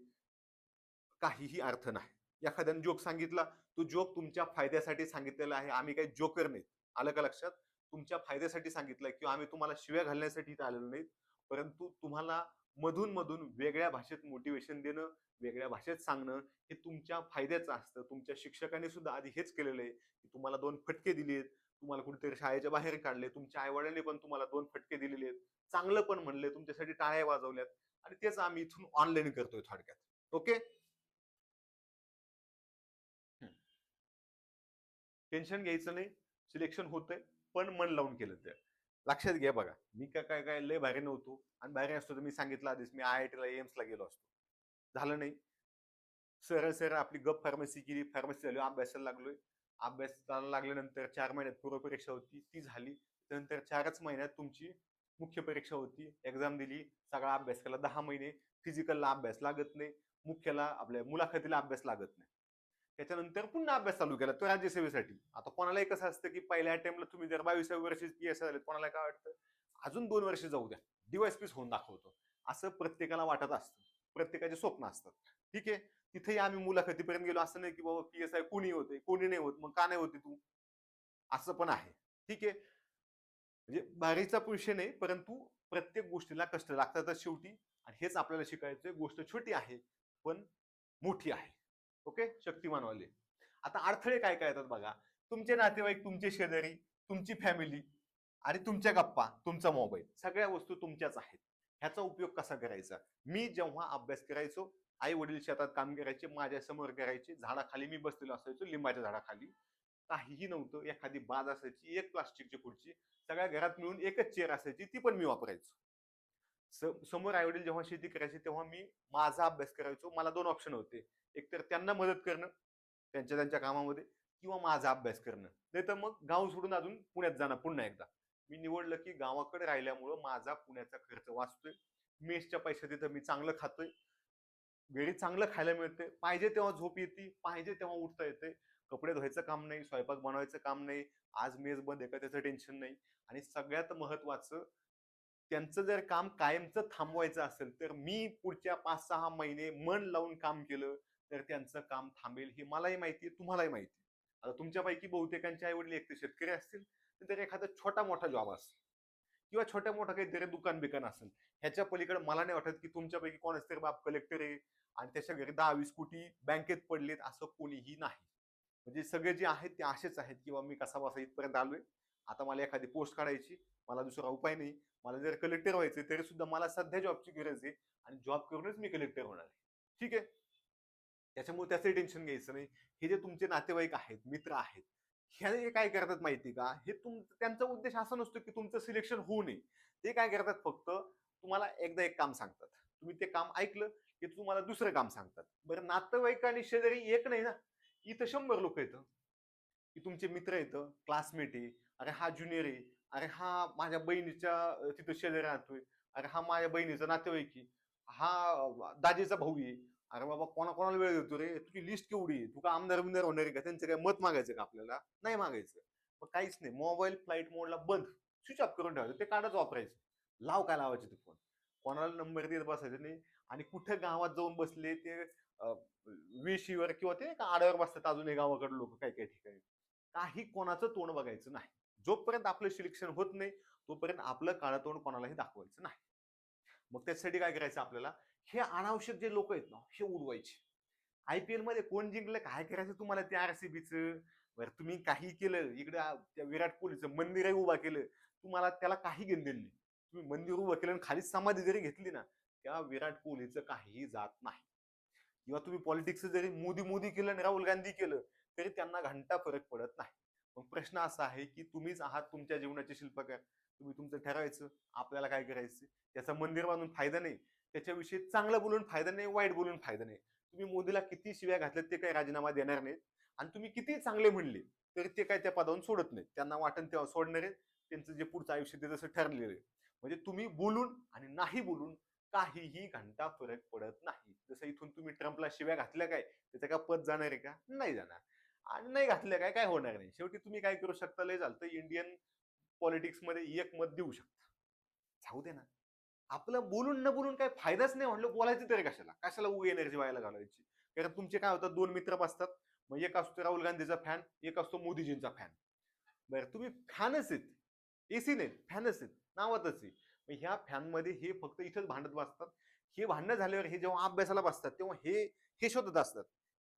काहीही अर्थ नाही. एखाद्याने जोक सांगितला, तो जोक तुमच्या फायद्यासाठी सांगितलेला आहे. आम्ही काही जोकर नाही. आलं का लक्षात? तुमच्या फायद्यासाठी सांगितलंय किंवा आम्ही तुम्हाला शिव्या घालण्यासाठी इथं आलेलो नाही. परंतु तुम्हाला मधून मधून वेगळ्या भाषेत मोटिवेशन देणं, वेगळ्या भाषेत सांगणं, हे तुमच्या फायद्याचं असतं. तुमच्या शिक्षकांनी सुद्धा आधी हेच केलेलं आहे की तुम्हाला 2 फटके दिलेत, तुम्हाला कुठेतरी शाळेच्या बाहेर काढले, तुमच्या आईवडिलांनी पण तुम्हाला 2 फटके दिलेले आहेत, चांगलं पण म्हणले, तुमच्यासाठी टाळ्या वाजवल्यात, आणि तेच आम्ही इथून ऑनलाईन करतोय थोडक्यात. ओके. टेन्शन घ्यायचं नाही. सिलेक्शन होतंय, पण मन लावून केलं तर. लक्षात घ्या बघा, मी काय काय काय लय भारी नव्हतो, आणि भारी असतो तर मी सांगितलं आधीच, मी IIT-ला एम्सला गेलो असतो. झालं नाही. सरळ सरळ आपली गप फार्मसी केली, फार्मसी झाली, अभ्यासाला लागलोय. अभ्यासाला लागल्यानंतर 4 महिन्यात पूर्व परीक्षा होती, ती झाली. त्यानंतर 4च महिन्यात तुमची मुख्य परीक्षा होती, एक्झाम दिली, सगळा अभ्यास केला. 10 महिने फिजिकलला अभ्यास लागत नाही, मुख्यला आपल्या मुलाखतीला अभ्यास लागत नाही. त्याच्यानंतर पुन्हा अभ्यास चालू केला तो राज्यसेवेसाठी. आता कोणालाही कसं असतं की पहिल्या अटेम्प्टला तुम्ही जर 22व्या वर्षी पीएसआय झाले, कोणाला काय वाटतं अजून 2 वर्ष जाऊ द्या, डीवायसपीस होऊन दाखवतो, असं प्रत्येकाला वाटत असतं. प्रत्येकाचे स्वप्न असतात. ठीक आहे. तिथेही आम्ही मुलाखतीपर्यंत गेलो, असं नाही की बाबा पीएसआय कोणी होते, कोणी नाही होत, मग का नाही होते तू, असं पण आहे. ठीक आहे. म्हणजे बारीचा विषय नाही, परंतु प्रत्येक गोष्टीला कष्ट लागतातच शेवटी. आणि हेच आपल्याला शिकायचं. गोष्ट छोटी आहे पण मोठी आहे. ओके, शक्तिमानवाले. आता अडथळे काय काय येतात बघा. तुमचे नातेवाईक, तुमचे शेजारी, तुमची फॅमिली, आणि तुमच्या गप्पा, तुमचा मोबाईल, सगळ्या वस्तू तुमच्याच आहेत. ह्याचा उपयोग कसा करायचा? मी जेव्हा अभ्यास करायचो, आई वडील शेतात काम करायचे, माझ्या समोर करायचे, झाडाखाली मी बसलेलो असायचो, लिंबाच्या झाडाखाली. काहीही नव्हतं, एखादी बाज असायची, एक प्लास्टिकची खुर्ची, सगळ्या घरात मिळून एकच चेअर असायची, ती पण मी वापरायचो. समोर आई वडील जेव्हा शेती करायचे तेव्हा मी माझा अभ्यास करायचो. मला 2 ऑप्शन होते, एक तर त्यांना मदत करणं त्यांच्या त्यांच्या कामामध्ये, किंवा माझा अभ्यास करणं, नाही तर मग गाव सोडून अजून पुण्यात जाणं पुन्हा एकदा. मी निवडलं की गावाकडे राहिल्यामुळं माझा पुण्याचा खर्च वाचतोय, मेसच्या पैसे तिथं मी चांगलं खातोय, घरी चांगलं खायला मिळते, पाहिजे तेव्हा झोप येते, पाहिजे तेव्हा उठता येते, कपडे धुवायचं काम नाही, स्वयंपाक बनवायचं काम नाही, आज मेज बंद आहे का त्याचं टेन्शन नाही. आणि सगळ्यात महत्वाचं, त्यांचं जर काम कायमचं थांबवायचं असेल तर मी पुढच्या 5-6 महिने मन लावून काम केलं तर त्यांचं काम थांबेल, हे मलाही माहिती आहे, तुम्हालाही माहिती आहे. आता तुमच्यापैकी बहुतेकांचे आई वडील एक तर शेतकरी असतील, तर एखादा छोटा मोठा जॉब असेल, किंवा छोट्या मोठा काहीतरी दुकान बिकान असेल. ह्याच्या पलीकडे मला नाही वाटत की तुमच्यापैकी कोणाच तरी बाप कलेक्टर आहे आणि त्याच्या घरी 10-20 कोटी बँकेत पडलेत, असं कोणीही नाही. म्हणजे सगळे जे आहेत ते असेच आहेत किंवा मी कसा बसा इथपर्यंत आलोय, आता मला एखादी पोस्ट काढायची, मला दुसरा उपाय नाही. मला जर कलेक्टर व्हायचं तरी सुद्धा मला सध्या जॉबची गरज आहे, आणि जॉब करूनच मी कलेक्टर होणार आहे. ठीक आहे. त्याच्यामुळे त्याचंही टेन्शन घ्यायचं नाही. हे जे तुमचे नातेवाईक आहेत, मित्र आहेत, हे काय करतात माहिती का, हे त्यांचा उद्देश असा नसतो की तुमचं सिलेक्शन होऊ नये. ते काय करतात, फक्त तुम्हाला एकदा एक काम सांगतात, तुम्ही ते काम ऐकलं की तुम्हाला दुसरं काम सांगतात. बरं, नातेवाईक आणि शेजारी एक नाही ना, इथं 100 लोक येतं, की तुमचे मित्र येतं, क्लासमेट आहे, अरे हा ज्युनियर आहे, अरे हा माझ्या बहिणीच्या तिथं शेजारी राहतोय, अरे हा माझ्या बहिणीचा नातेवाईक आहे, हा दाजीचा भाऊ आहे. अरे बाबा, कोणाकोणाला वेळ देतो रे, तुझी लिस्ट केवढी आहे, तू का आमदार बिमदार होणार आहे का, त्यांचं काय मत मागायचं का आपल्याला, नाही मागायचं. मग काहीच नाही, मोबाईल फ्लाईट मोडला बंद, स्विच ऑफ करून ठेवायचं, ते कार्डच वापरायचं. लाव काय लावायचे ते फोन, कोणाला नंबर देत बसायचं नाही. आणि कुठं गावात जाऊन बसले ते वेशीवर किंवा ते आड्यावर बसतात अजूनही गावाकडे लोक काही काही ठिकाणी, काही कोणाचं तोंड बघायचं नाही. जोपर्यंत आपलं सिलेक्शन होत नाही तोपर्यंत आपलं काळं तोंड कोणालाही दाखवायचं नाही. मग त्यासाठी काय करायचं आपल्याला, हे अनावश्यक जे लोक आहेत ना हे उडवायचे. आयपीएल मध्ये कोण जिंकलं काय करायचं तुम्हाला त्या आरसीबीचं. बरं तुम्ही काही केलं इकडे त्या विराट कोहलीचं मंदिरही उभा केलं, तुम्हाला त्याला काही घेणं देणं नाही. तुम्ही मंदिर उभं केलं आणि खाली समाधी जरी घेतली ना, त्या विराट कोहलीचं काहीही जात नाही. किंवा तुम्ही पॉलिटिक्स जरी मोदी मोदी केलं आणि राहुल गांधी केलं तरी त्यांना घंटा फरक पडत नाही. मग प्रश्न असा आहे की तुम्हीच आहात तुमच्या जीवनाचे शिल्पकार. तुम्ही तुमचं ठरवायचं आपल्याला काय करायचं. त्याचा मंदिर बांधून फायदा नाही, त्याच्याविषयी चांगलं बोलून फायदा नाही, वाईट बोलून फायदा नाही. तुम्ही मोदीला किती शिव्या घातल्यात ते काही राजीनामा देणार नाहीत, आणि तुम्ही किती चांगले म्हणले तरी ते काय त्या पदावरून सोडत नाहीत. त्यांना वाटण तेव्हा सोडणार आहेत. त्यांचं जे पुढचं आयुष्य ते जसं ठरलेलं आहे. म्हणजे तुम्ही बोलून आणि नाही बोलून काहीही घंटा फरक पडत नाही. जसं इथून तुम्ही ट्रम्पला शिव्या घातल्या काय त्याचं काय पद जाणार आहे का, नाही जाणार. आणि नाही घातल्या काय काय होणार नाही. शेवटी तुम्ही काय करू शकता, लय झालं तर इंडियन पॉलिटिक्स मध्ये एक मत देऊ शकता. जाऊ दे ना, आपलं बोलून न बोलून काही फायदाच नाही. म्हणलं बोलायचं तरी कशाला, कशाला उगी एनर्जी व्हायला घालवायची. कारण तुमचे काय होतात, दोन मित्र बसतात. मग एक असतो राहुल गांधीचा फॅन, एक असतो मोदीजींचा फॅन. बरं तुम्ही फॅनच आहेत, एसी नाही फॅनच आहेत, नावातच आहे. मग ह्या फॅन मध्ये हे फक्त इथंच भांडत बसतात. हे भांडणं झाल्यावर हे जेव्हा अभ्यासाला बसतात तेव्हा हे हे शोधत असतात,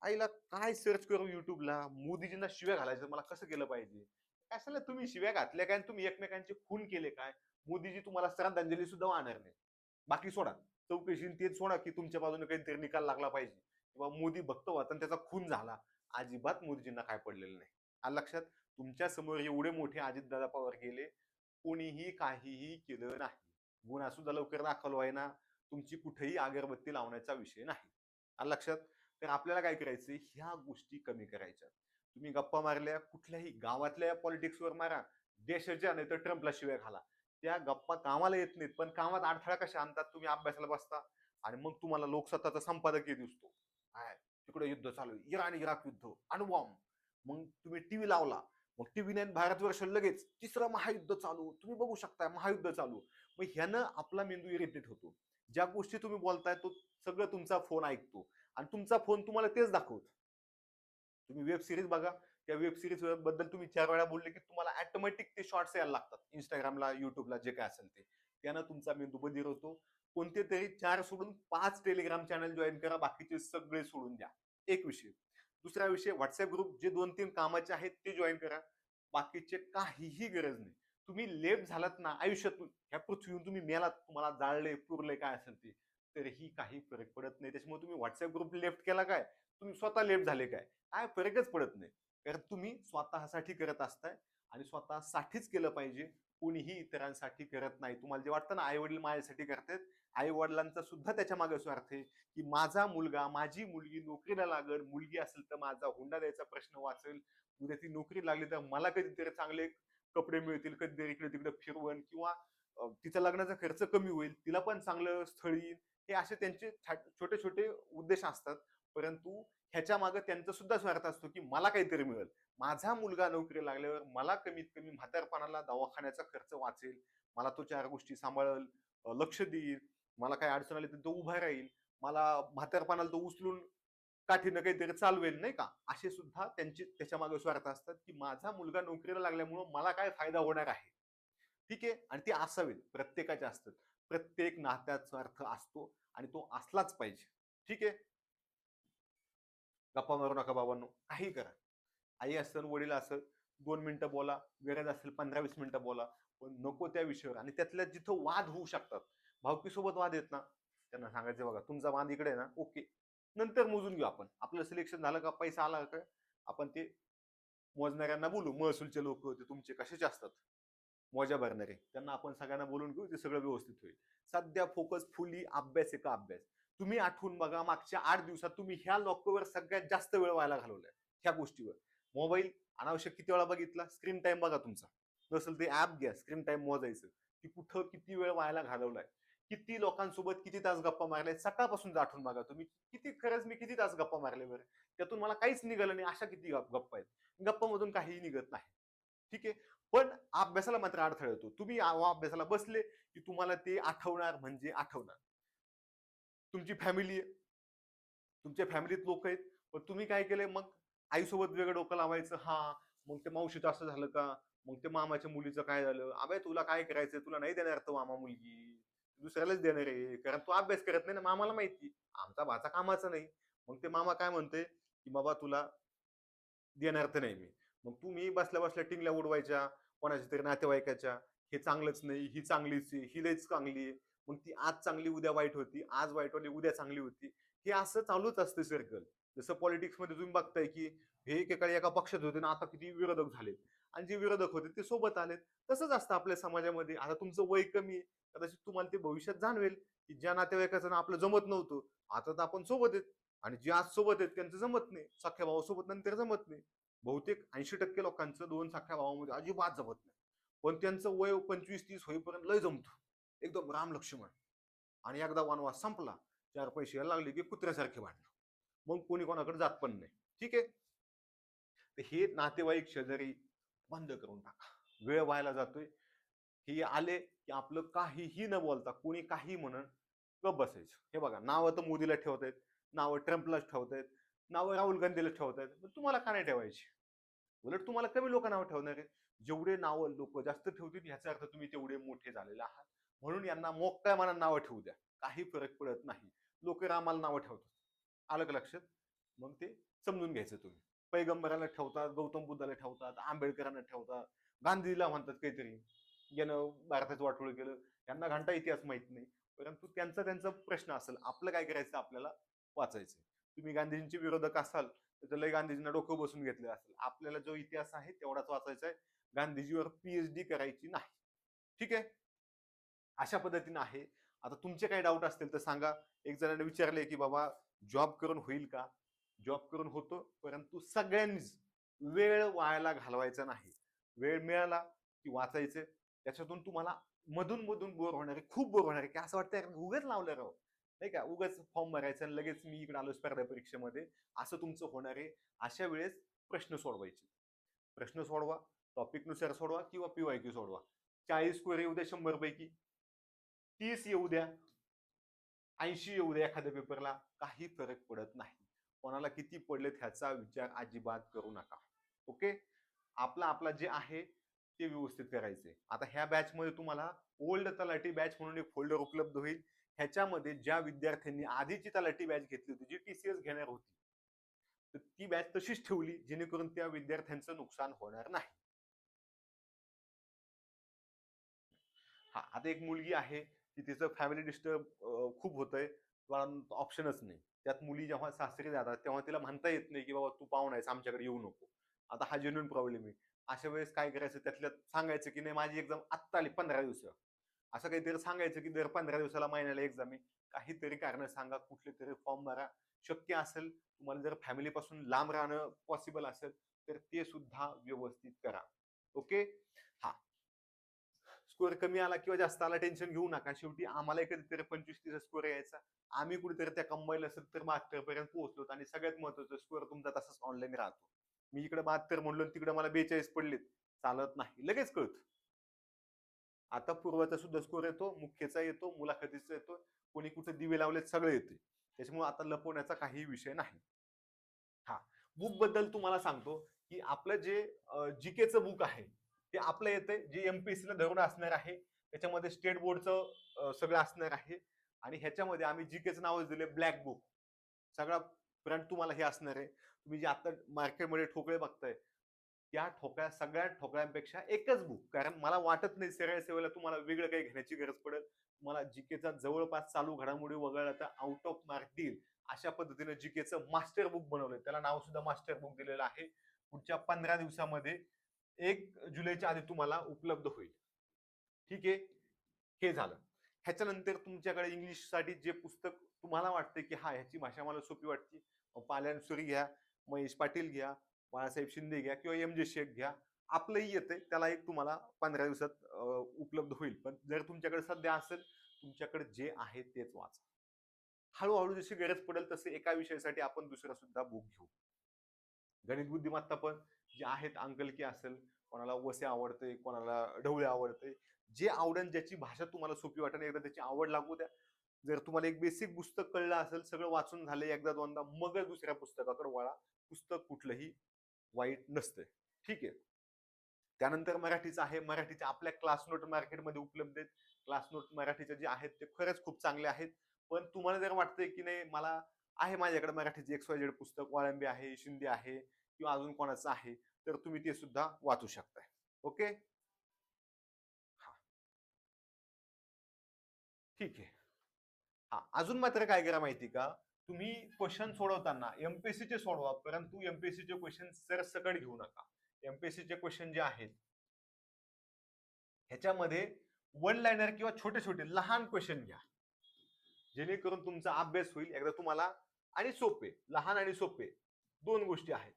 आईला काय सर्च करू युट्यूबला, मोदीजींना शिव्या घालायचं मला कसं केलं पाहिजे. कशाला तुम्ही शिव्या घातल्या काय, तुम्ही एकमेकांचे खून केले काय. मोदीजी तुम्हाला श्रद्धांजली सुद्धा वाहणार नाही. बाकी सोडा, चौकशी तेच सोडा की तुमच्या बाजूने काहीतरी निकाल लागला पाहिजे किंवा मोदी भक्त होता आणि त्याचा खून झाला. अजिबात मोदीजींना काय पडलेलं नाही. आलं लक्षात. तुमच्या समोर एवढे मोठे अजितदादा पवार गेले, कोणीही काहीही केलं नाही. गुन्हा सुद्धा लवकर दाखल व्हायना, तुमची कुठेही अगरबत्ती लावण्याचा विषय नाही. आलं लक्षात. तर आपल्याला काय करायचंय, ह्या गोष्टी कमी करायच्या. तुम्ही गप्पा मारल्या कुठल्याही गावातल्या पॉलिटिक्सवर मारा, देशाच्या नाही तर ट्रम्पला शिव्या घाला, त्या गप्पा कामाला येत नाहीत. पण कामात अडथळा कशा आणतात, तुम्ही अभ्यासाला बसता आणि मग तुम्हाला लोकसत्ताचा संपादकीय दिसतो, काय तिकडे युद्ध चालू आहे, इराण इराक युद्ध, अणुबॉम्ब. मग तुम्ही टीव्ही लावला, मग टीव्ही नाही भारतवर्ष लगेच तिसरं महायुद्ध चालू, तुम्ही बघू शकता महायुद्ध चालू. मग ह्यानं आपला मेंदू इरिटेट होतो. ज्या गोष्टी तुम्ही बोलताय तो सगळं तुमचा फोन ऐकतो आणि तुमचा फोन तुम्हाला तेच दाखवतो. तुम्ही वेब सिरीज बघा, त्या वेब सिरीज बद्दल तुम्ही 4 वेळा बोलले की तुम्हाला ऑटोमॅटिक ते शॉर्ट्स यायला लागतात इंस्टाग्रामला, युट्यूबला, जे काय असेल ते. त्यानं तुमचा मेंदू बधीर होतो. कोणते तरी 4 सोडून 5 टेलिग्राम चॅनल जॉईन करा, बाकीचे सगळे सोडून द्या. एक विषय. दुसरा विषय, व्हॉट्सअप ग्रुप जे 2-3 कामाचे आहेत ते जॉईन करा, बाकीचे काहीही गरज नाही. तुम्ही लेफ्ट झालात ना आयुष्यातून, ह्या पृथ्वीवर तुम्ही मेलात, तुम्हाला जाळले पुरले काय असेल ते, तरीही काही फरक पडत नाही. त्याच्यामुळे तुम्ही व्हॉट्सअप ग्रुप लेफ्ट केला काय, तुम्ही स्वतः लेफ्ट झाले काय फरकच पडत नाही. कारण तुम्ही स्वतःसाठी करत असताय आणि स्वतःसाठीच केलं पाहिजे, कोणीही इतरांसाठी करत नाही. तुम्हाला जे वाटतं ना आई वडील माझ्यासाठी करतात, आई वडिलांचा सुद्धा त्याच्या मागे स्वार्थ आहे की माझा मुलगा माझी मुलगी नोकरीला लागल, मुलगी असेल तर माझा हुंडा द्यायचा प्रश्न वाचेल, उद्या ती नोकरी लागली तर मला कधीतरी चांगले कपडे मिळतील, कधीतरी इकडे तिकडे फिरवण, किंवा तिचा लग्नाचा खर्च कमी होईल, तिला पण चांगलं स्थळ येईल. हे असे त्यांचे छोटे छोटे उद्देश असतात. परंतु ह्याच्या मागे त्यांचा सुद्धा स्वार्थ असतो की मला काहीतरी मिळेल, माझा मुलगा नोकरी लागल्यावर मला कमीत कमी म्हातारपणाला दवाखान्याचा खर्च वाचेल, मला तो 4 गोष्टी सांभाळेल, लक्ष देईल, मला काही अडचण आली तर तो उभा राहील, मला म्हातारपणाला तो उचलून काठीनं काहीतरी चालवेल, नाही का. असे सुद्धा त्यांचे त्याच्या मागे स्वार्थ असतात की माझा मुलगा नोकरीला लागल्यामुळे मला काय फायदा होणार आहे. ठीक आहे, आणि ते असावेत, प्रत्येकाचे असतात. प्रत्येक नात्यात स्वार्थ असतो आणि तो असलाच पाहिजे. ठीक आहे. गप्पा मारू नका बाबांनो, काही करा. आई असेल वडील असेल, 2 मिनिटं बोला, गरज असेल 15-20 मिनिटं बोला, पण नको त्या विषयावर. आणि त्यातल्या जिथं वाद होऊ शकतात, भावकीसोबत वाद येत ना, त्यांना सांगायचं बघा तुमचा वाद इकडे आहे ना, ओके, नंतर मोजून घेऊ आपण, आपलं सिलेक्शन झालं का, पैसा आला का, आपण ते मोजणाऱ्यांना बोलू, महसूलचे लोक ते तुमचे कशाचे असतात मोजा भरणारे, त्यांना आपण सगळ्यांना बोलून घेऊ, ते सगळं व्यवस्थित होईल. सध्या फोकस फुली अभ्यास आहे का अभ्यास. तुम्ही आठवून बघा मागच्या 8 दिवसात तुम्ही ह्या लोकवर सगळ्यात जास्त वेळ व्हायला घालवलाय, ह्या गोष्टीवर. मोबाईल अनावश्यक किती वेळा बघितला, स्क्रीन टाइम बघा तुमचा, नसेल ते ऍप घ्या स्क्रीन टाइम मोजायचं, की कुठं किती वेळ व्हायला घालवलाय, किती लोकांसोबत किती तास गप्पा मारल्या, सकाळपासून आठवून बघा तुम्ही किती, खरंच मी किती तास गप्पा मारले बरं, त्यातून मला काहीच निघालं नाही, अशा किती गप्पा आहेत. गप्पा मधून काहीही निघत नाही. ठीक आहे. पण अभ्यासाला मात्र अडथळा येतो. तुम्ही अभ्यासाला बसले की तुम्हाला ते आठवणार म्हणजे आठवणार. तुमची फॅमिली आहे, तुमच्या फॅमिलीत लोक आहेत, पण तुम्ही काय केलंय मग आईसोबत वेगळं डोकं लावायचं. हा, मग ते मावशीचं असं झालं का, मग ते मामाच्या मुलीचं काय झालं, अबे तुला काय करायचंय, तुला नाही देणार तो मामा मुलगी, दुसऱ्यालाच देणार आहे, कारण तू अभ्यास करत नाही ना. मामाला माहिती आमचा भाचा कामाचा नाही. मग ते मामा काय म्हणते की बाबा तुला देणार तर नाही मी. मग तुम्ही बसल्या बसल्या टिंगल्या उडवायच्या कोणाच्या तरी नातेवाईकाच्या, हे चांगलंच नाही, ही चांगलीच आहे, ही लईच चांगली आहे. मग ती आज चांगली उद्या वाईट होती, आज वाईट वाटली उद्या चांगली होती. हे असं चालूच असतं सर्कल. जसं पॉलिटिक्स मध्ये तुम्ही बघताय की हे एकेकाळी एका पक्षात होते ना, आता किती विरोधक झालेत, आणि जे विरोधक होते ते सोबत आलेत. तसंच असतं आपल्या समाजामध्ये. आता तुमचं वय कमी आहे, कदाचित तुम्हाला ते भविष्यात जाणवेल की ज्या नातेवाईकाचं ना आपलं जमत नव्हतं, आता तर आपण सोबत आहेत. आणि जे आज सोबत आहेत त्यांचं जमत नाही, सख्या भावासोबत नंतर जमत नाही. बहुतेक 80% लोकांचं दोन सख्या भावामध्ये अजिबात जमत नाही, पण त्यांचं वय 25-30 होईपर्यंत लय जमतं, एकदम राम लक्ष्मण. आणि एकदा वनवास संपला, 4 पैसे यायला लागले की कुत्र्यासारखे भांडणं. मग कोणी कोणाकडे जात पण नाही. ठीक आहे. तर हे नातेवाईक शेजारी बंद करून टाका. वेळ व्हायला जातोय. हे आले की आपलं काहीही न बोलता कोणी काही म्हणून गप बसायचं. हे बघा, नावं तर मोदीला ठेवतायत, नावं ट्रम्पलाच ठेवतायत, नावं राहुल गांधीला ठेवतायत, पण तुम्हाला का नाही ठेवायची? उलट तुम्हाला कमी लोक नावं ठेवणार आहे. जेवढे नावं लोक जास्त ठेवतील याचा अर्थ तुम्ही तेवढे मोठे झालेले आहात. म्हणून यांना मोकळ्या मनात नावं ठेवू द्या, काही फरक पडत नाही. लोक रामाला नावं ठेवतात, आलं का लक्षात? मग ते समजून घ्यायचं तुम्ही. पैगंबराला ठेवतात, गौतम बुद्धाला ठेवतात, आंबेडकरांना ठेवतात, गांधीला म्हणतात काहीतरी, यानं भारताचं वाटोळं केलं. यांना घंटा इतिहास माहित नाही, परंतु त्यांचा त्यांचा प्रश्न असेल. आपलं काय करायचं, आपल्याला वाचायचं. तुम्ही गांधीजींचे विरोधक असाल तर त्याला गांधीजींना डोकं बसून घेतलेलं असेल. आपल्याला जो इतिहास आहे तेवढाच वाचायचा आहे, गांधीजीवर पीएचडी करायची नाही. ठीक आहे, अशा पद्धतीने आहे. आता तुमचे काही डाऊट असतील तर सांगा. एक जणांनी विचारले की बाबा जॉब करून होईल का? जॉब करून होतो, परंतु सगळ्यांनीच वेळ वायाला घालवायचा नाही. वेळ मिळाला की वाचायचे. त्याच्यातून तुम्हाला मधून मधून बोर होणार आहे, खूप बोर होणार आहे, की असं वाटतं उगाच लावलं राव, नाही का, उगाच फॉर्म भरायचा आणि लगेच मी इकडे आलो स्पर्धा परीक्षेमध्ये, असं तुमचं होणार आहे. अशा वेळेस प्रश्न सोडवायचे. प्रश्न सोडवा, टॉपिक नुसार सोडवा किंवा पीवायक्यू सोडवा. 40 स्कोअर येऊ द्या 100 पैकी, 30 येऊ द्या, 80 येऊ द्या, एखाद्या पेपरला काही फरक पडत नाही. कोणाला किती पडले ह्याचा विचार अजिबात करू नका. ओके, आपला आपला जे आहे ते व्यवस्थित करायचंय. आता ह्या बॅच मध्ये तुम्हाला ओल्ड तलाठी बॅच म्हणून एक फोल्डर उपलब्ध होईल. ह्याच्यामध्ये ज्या विद्यार्थ्यांनी आधीची तलाठी बॅच घेतली होती, जी टीसीएस घेणार होती, तर ती बॅच तशीच ठेवली, जेणेकरून त्या विद्यार्थ्यांचं नुकसान होणार नाही. हा, आता एक मुलगी आहे की तिचं फॅमिली डिस्टर्ब खूप होतंय, कारण ऑप्शनच नाही. त्यात मुली जेव्हा सासरी जातात तेव्हा तिला म्हणता येत नाही की बाबा तू पाहुणा आहेस आमच्याकडे येऊ नको. आता हा जेन्युइन प्रॉब्लेम आहे. अशा वेळेस काय करायचं, त्यातल्या सांगायचं की नाही माझी एक्झाम आत्ता आली 15 दिवस, असं काहीतरी सांगायचं की दर 15 दिवसाला महिन्याला एक्झाम आहे. काहीतरी कारण सांगा, कुठले तरी फॉर्म भरा. शक्य असेल तुम्हाला जर फॅमिली पासून लांब राहणं पॉसिबल असेल तर ते सुद्धा व्यवस्थित करा. ओके. हा, स्कोअर कमी आला किंवा जास्त आला टेन्शन घेऊ नका. शेवटी आम्हाला कधीतरी 25-30 स्कोअर यायचा, आम्ही कुठेतरी त्या कंबाईला 70-72 पर्यंत पोहोचलो. आणि सगळ्यात महत्वाचं स्कोअर तुमचा तसाच ऑनलाईन राहतो. मी इकडे 72 म्हणलो तिकडे मला 42 पडलेत, चालत नाही, लगेच कळत. आता पूर्वाचा सुद्धा स्कोअर येतो, मुख्यचा येतो, मुलाखतीचा येतो, कोणी कुठे दिवे लावलेत सगळे येते. त्याच्यामुळे आता लपवण्याचा काही विषय नाही. हा, बुक बद्दल तुम्हाला सांगतो की आपलं जे जीकेचं बुक आहे ते आपलं येतंय, जे एमपीएससी ला धरून असणार आहे. त्याच्यामध्ये स्टेट बोर्डचं सगळं असणार आहे. आणि ह्याच्यामध्ये आम्ही जीकेचं नावच दिले ब्लॅक बुक. सगळा ब्रँड तुम्हाला हे असणार आहे. तुम्ही जे आता मार्केटमध्ये ठोकळे बघताय, त्या ठोकळ्या सगळ्या ठोकळ्यांपेक्षा एकच बुक, कारण मला वाटत नाही सरळ सेवेला तुम्हाला वेगळं काही घेण्याची गरज पडेल. तुम्हाला जीकेचा जवळपास चालू घडामोडी वगळला तर आउट ऑफ मार्क देईल अशा पद्धतीने जीकेचं मास्टर बुक बनवलंय. त्याला नाव सुद्धा मास्टर बुक दिलेलं आहे. पुढच्या 15 दिवसामध्ये 1 जुलैच्या आधी तुम्हाला उपलब्ध होईल. ठीक आहे, हे झालं. ह्याच्यानंतर तुमच्याकडे इंग्लिश साठी जे पुस्तक तुम्हाला वाटते की हा ह्याची भाषा मला सोपी वाटते, पाल्यान सुरी घ्या, महेश पाटील घ्या, बाळासाहेब शिंदे घ्या किंवा एम जे शेख घ्या. आपलंही येतंय, त्याला एक तुम्हाला 15 दिवसात उपलब्ध होईल. पण जर तुमच्याकडे सध्या असेल, तुमच्याकडे जे आहे तेच वाचा. हळूहळू जशी गरज पडेल तसे एका विषयासाठी आपण दुसरा सुद्धा बुक घेऊ. गणित बुद्धिमत्ता पण जे आहेत, अंकलकी असेल, कोणाला वसे आवडते, कोणाला ढवळे आवडते. जे आवडेल, ज्याची भाषा तुम्हाला सोपी वाटेल, एकदा त्याची आवड लागू द्या. जर तुम्हाला एक बेसिक पुस्तक कळलं असेल, सगळं वाचून झालं एकदा दोनदा, मगच दुसऱ्या पुस्तकाकडे वळा. पुस्तक कुठलंही वाईट नसते. ठीक आहे. त्यानंतर मराठीचं आहे. मराठीचे आपल्या क्लास नोट मार्केटमध्ये उपलब्ध आहेत. क्लास नोट मराठीचे जे आहेत ते खरंच खूप चांगले आहेत. पण तुम्हाला जर वाटतंय की नाही, मला आहे माझ्याकडे मराठीचे XYZ पुस्तक, वाळंबे आहे, शिंदे आहे किंवा अजून कोणाचं आहे, तर तुम्ही ते सुद्धा वाचू शकताय. ओके. हा, ठीक आहे. हा, अजून मात्र काय करा माहिती का, तुम्ही क्वेश्चन सोडवताना MPSC चे सोडवा, परंतु MPSC चे क्वेश्चन सरसकट घेऊ नका. MPSC चे क्वेश्चन जे आहेत ह्याच्यामध्ये वन लाईनर किंवा छोटे छोटे लहान क्वेश्चन घ्या, जेणेकरून तुमचा अभ्यास होईल एकदा तुम्हाला. आणि सोपे, लहान आणि सोपे दोन गोष्टी आहेत.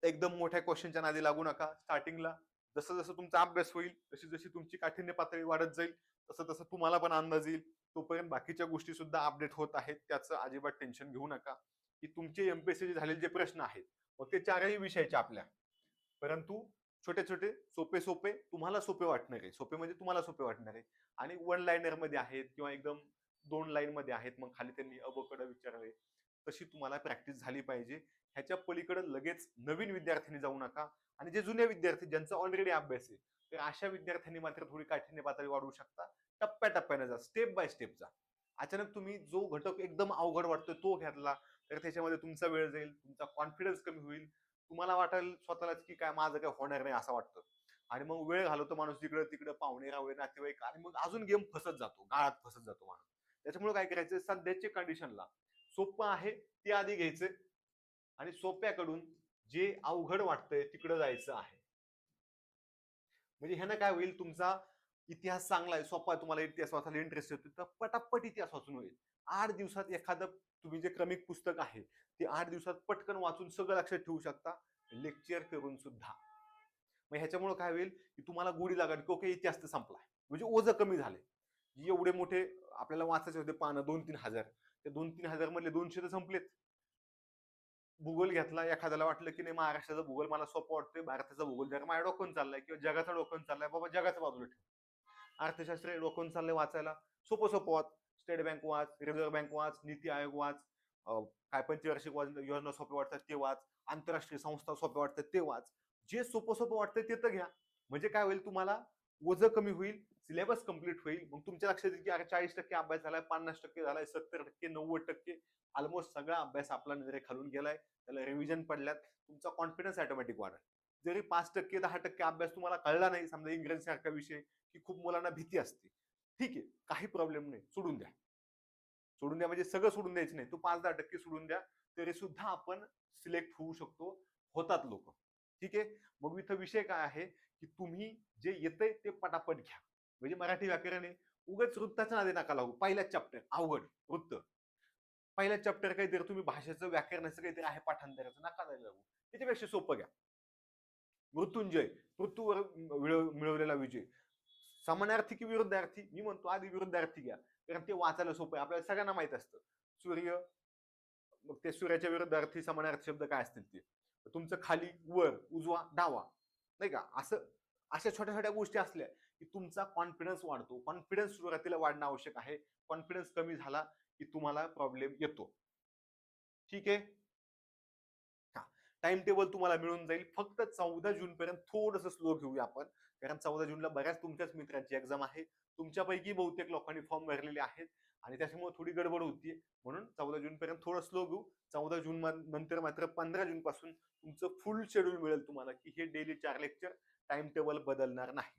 एकदम मोठ्या क्वेश्चनच्या नादी लागू नका स्टार्टिंगला. जसं जसं तुमचा अभ्यास होईल, जशी जशी तुमची काठिण्य पातळी वाढत जाईल, तसं तसं तुम्हाला पण अंदाज येईल. तोपर्यंत बाकीच्या गोष्टी सुद्धा अपडेट होत आहेत, त्याचं अजिबात टेन्शन घेऊ नका. की तुमचे MPSC झालेले जे प्रश्न आहेत, मग ते चारही विषयाचे आपल्या, परंतु छोटे छोटे सोपे सोपे तुम्हाला सोपे वाटणार आहे. सोपे म्हणजे तुम्हाला सोपे वाटणार आहे. आणि वन लाईनर मध्ये आहेत किंवा एकदम दोन लाईन मध्ये आहेत, मग खाली त्यांनी अबकडे विचारले, तशी तुम्हाला प्रॅक्टिस झाली पाहिजे. ह्याच्या पलीकडे लगेच नवीन विद्यार्थ्यांनी जाऊ नका. आणि जे जुने विद्यार्थी ज्यांचा ऑलरेडी अभ्यास आहे, तर अशा विद्यार्थ्यांनी मात्र थोडी काठिण्य पातळी वाढवू शकता. टप्प्याटप्प्याने जा, स्टेप बाय स्टेप जा. अचानक तुम्ही जो घटक एकदम अवघड वाटतोय तो घेतला, तर त्याच्यामध्ये तुमचा वेळ जाईल, तुमचा कॉन्फिडन्स कमी होईल. तुम्हाला वाटेल स्वतःलाच की काय माझं काय होणार नाही असं वाटतं. आणि मग वेळ घालवतो माणूस इकडे तिकडे, पाहुणे रावळे नातेवाईक, आणि मग अजून गेम फसत जातो, गाळात फसत जातो माणूस. त्याच्यामुळे काय करायचं, सध्याच्या कंडिशनला सोपं आहे ते आधी घ्यायचं, आणि सोप्याकडून जे अवघड वाटतंय तिकडे जायचं आहे. म्हणजे ह्यानं काय होईल, तुमचा इतिहास चांगला आहे, सोपा आहे, तुम्हाला इतिहास वाचायला इंटरेस्ट येतो, तर पटापट इतिहास वाचून होईल. 8 दिवसात एखादं तुम्ही जे क्रमिक पुस्तक आहे ते 8 दिवसात पटकन वाचून सगळं लक्षात ठेवू शकता, लेक्चर करून सुद्धा. मग ह्याच्यामुळे काय होईल की तुम्हाला गोडी लागेल की ओके, इतिहास तर संपलाय, म्हणजे ओझं कमी झालंय. एवढे मोठे आपल्याला वाचायचे होते पानं 2-3 हजार, ते 2-3 हजार मधले 200 तर संपलेत. भूगोल घेतला, एखाद्याला वाटलं की नाही महाराष्ट्राचा भूगोल मला सोपं वाटतोय, भारताचा भूगोल जर माझ्या डोक्यावरून चाललाय किंवा जगाचा डोक्यावरून चाललाय, बाबा जगाच्या बाजूला ठेव. अर्थशास्त्र डोक्यावरून चाललंय वाचायला, सोपं सोपं वाच. स्टेट बँक वाच, रिझर्व्ह बँक वाच, नीती आयोग वाच, काय पंचवार्षिक योजना सोपे वाटतात ते वाच, आंतरराष्ट्रीय संस्था सोपे वाटतात ते वाच. जे सोपं सोपं वाटतंय ते तर घ्या. म्हणजे काय होईल, तुम्हाला ओझं कमी होईल, सिलेबस कम्प्लीट होईल. मग तुमच्या लक्षात येईल की अरे 40% अभ्यास झालाय, 50% झालाय, 70%, 90%, ऑलमोस्ट सगळा अभ्यास आपला नजरेखालून गेलाय, त्याला रिव्हिजन पडल्यात. तुमचा कॉन्फिडन्स ऑटोमॅटिक वाढेल. जरी 5%, 10% अभ्यास तुम्हाला कळला नाही, समजा इंग्रजी सारखा विषय की खूप मुलांना भीती असते, ठीक आहे, काही प्रॉब्लेम नाही, सोडून द्या. सोडून द्या म्हणजे सगळं सोडून द्यायचं नाही, तो 5-10% सोडून द्या, तरी सुद्धा आपण सिलेक्ट होऊ शकतो, होतात लोक. ठीक आहे. मग इथं विषय काय आहे की तुम्ही जे येतंय ते पटापट घ्या. म्हणजे मराठी व्याकरण आहे, उगाच वृत्ताच्या नादी नका लागू. पहिल्याच चॅप्टर अवघड वृत्त, पहिल्याच चॅप्टर काहीतरी तुम्ही भाषेचं व्याकरणाचं काहीतरी आहे पाठांतराचं, नका द्यायला लागू. त्याच्यापेक्षा सोपं घ्या. मृत्युंजय, मृत्यूवर मिळवलेला विजय, समानार्थी की विरुद्धार्थी, मी म्हणतो आधी विरुद्धार्थी घ्या, कारण ते वाचायला सोपं आहे, आपल्याला सगळ्यांना माहित असतं. सूर्य, मग ते सूर्याच्या विरुद्धार्थी समानार्थी शब्द काय असतील ते, तुमचं खाली वर, उजवा डावा, नाही का, असं अशा छोट्या छोट्या गोष्टी असल्या की तुमचा कॉन्फिडन्स वाढतो. कॉन्फिडन्स सुरुवातीला वाढणं आवश्यक आहे. कॉन्फिडन्स कमी झाला की तुम्हाला प्रॉब्लेम येतो. ठीक आहे. हा, टाइम टेबल तुम्हाला मिळून जाईल. फक्त 14 जून पर्यंत थोडंसं स्लो घेऊया आपण, कारण 14 जूनला बऱ्याच तुमच्याच मित्रांची एक्झाम आहे. तुमच्यापैकी बहुतेक लोकांनी फॉर्म भरलेले आहेत आणि त्याच्यामुळे थोडी गडबड होतीये, म्हणून 14 जून पर्यंत थोडं स्लो घेऊ. 14 जून नंतर मात्र 15 जून पासून तुमचं फुल शेड्यूल मिळेल तुम्हाला, की हे डेली 4 लेक्चर, टाइम टेबल बदलणार नाही.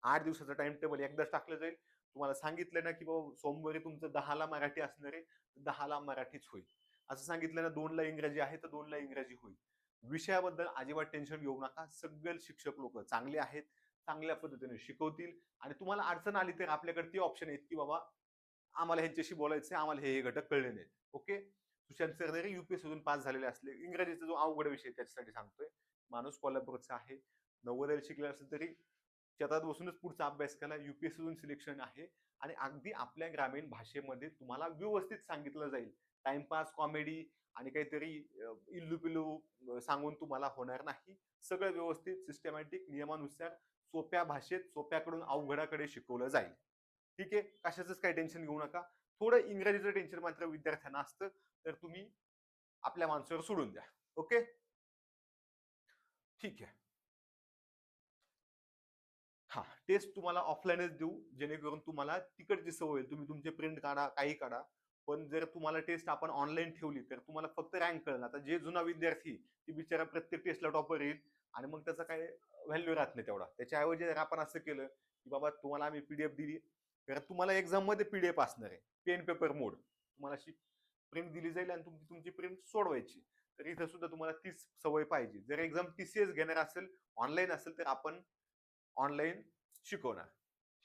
8 दिवसाचं टाइम टेबल एकदाच टाकलं जाईल. तुम्हाला सांगितलं ना की बाबा सोमवारी तुमचं 10ला मराठी असणार आहे, 10ला मराठीच होईल. असं सांगितलं ना 2ला इंग्रजी आहे तर 2ला इंग्रजी होईल. विषयाबद्दल अजिबात टेन्शन घेऊ नका. सगळे शिक्षक लोक चांगले आहेत, चांगल्या पद्धतीने शिकवतील. आणि तुम्हाला अडचण आली तर आपल्याकडे ते ऑप्शन आहेत की बाबा आम्हाला ह्यांच्याशी बोलायचं, आम्हाला हे घटक कळले नाहीत. ओके. सुशांत सर जरी UPSC पास झालेले असले, इंग्रजीचा जो अवघड विषय त्याच्यासाठी सांगतोय, माणूस कोल्हापूरचा आहे, नवोदय शिकले असेल तरी शेतात बसूनच पुढचा अभ्यास केला, युपीएससीतून सिलेक्शन आहे आणि अगदी आपल्या ग्रामीण भाषेमध्ये तुम्हाला व्यवस्थित सांगितलं जाईल. टाइमपास, कॉमेडी आणि काहीतरी इल्लू पिल्लू सांगून तुम्हाला होणार नाही. सगळं व्यवस्थित सिस्टमॅटिक नियमानुसार सोप्या भाषेत सोप्याकडून अवघडाकडे शिकवलं जाईल. ठीक आहे, कशाचंच काही टेन्शन घेऊ नका. थोडं इंग्रजीचं टेन्शन मात्र विद्यार्थ्यांना असतं, तर तुम्ही आपल्या माणसावर सोडून द्या. ओके, ठीक आहे. हा, टेस्ट तुम्हाला ऑफलाईनच देऊ, जेणेकरून तुम्हाला तिकडची सवय होईल. तुम्ही तुमचे प्रिंट काढा, काही काढा. पण जर तुम्हाला टेस्ट आपण ऑनलाईन ठेवली तर तुम्हाला फक्त रँक कळेल. आता जे जुना विद्यार्थी ती बिचारा प्रत्येक टेस्टला टॉपर येईल आणि मग त्याचा काय व्हॅल्यू राहत नाही तेवढा. त्याच्याऐवजी जर आपण असं केलं की बाबा तुम्हाला आम्ही पीडीएफ दिली, तर तुम्हाला एक्झाम मध्ये पीडीएफ असणार आहे, पेन पेपर मोड. तुम्हाला अशी प्रिंट दिली जाईल आणि तुमची तुमची प्रिंट सोडवायची. तर इथं सुद्धा तुम्हाला तीच सवय पाहिजे. जर एक्झाम टीसीएस घेणार असेल, ऑनलाईन असेल, तर आपण ऑनलाईन शिकवणार.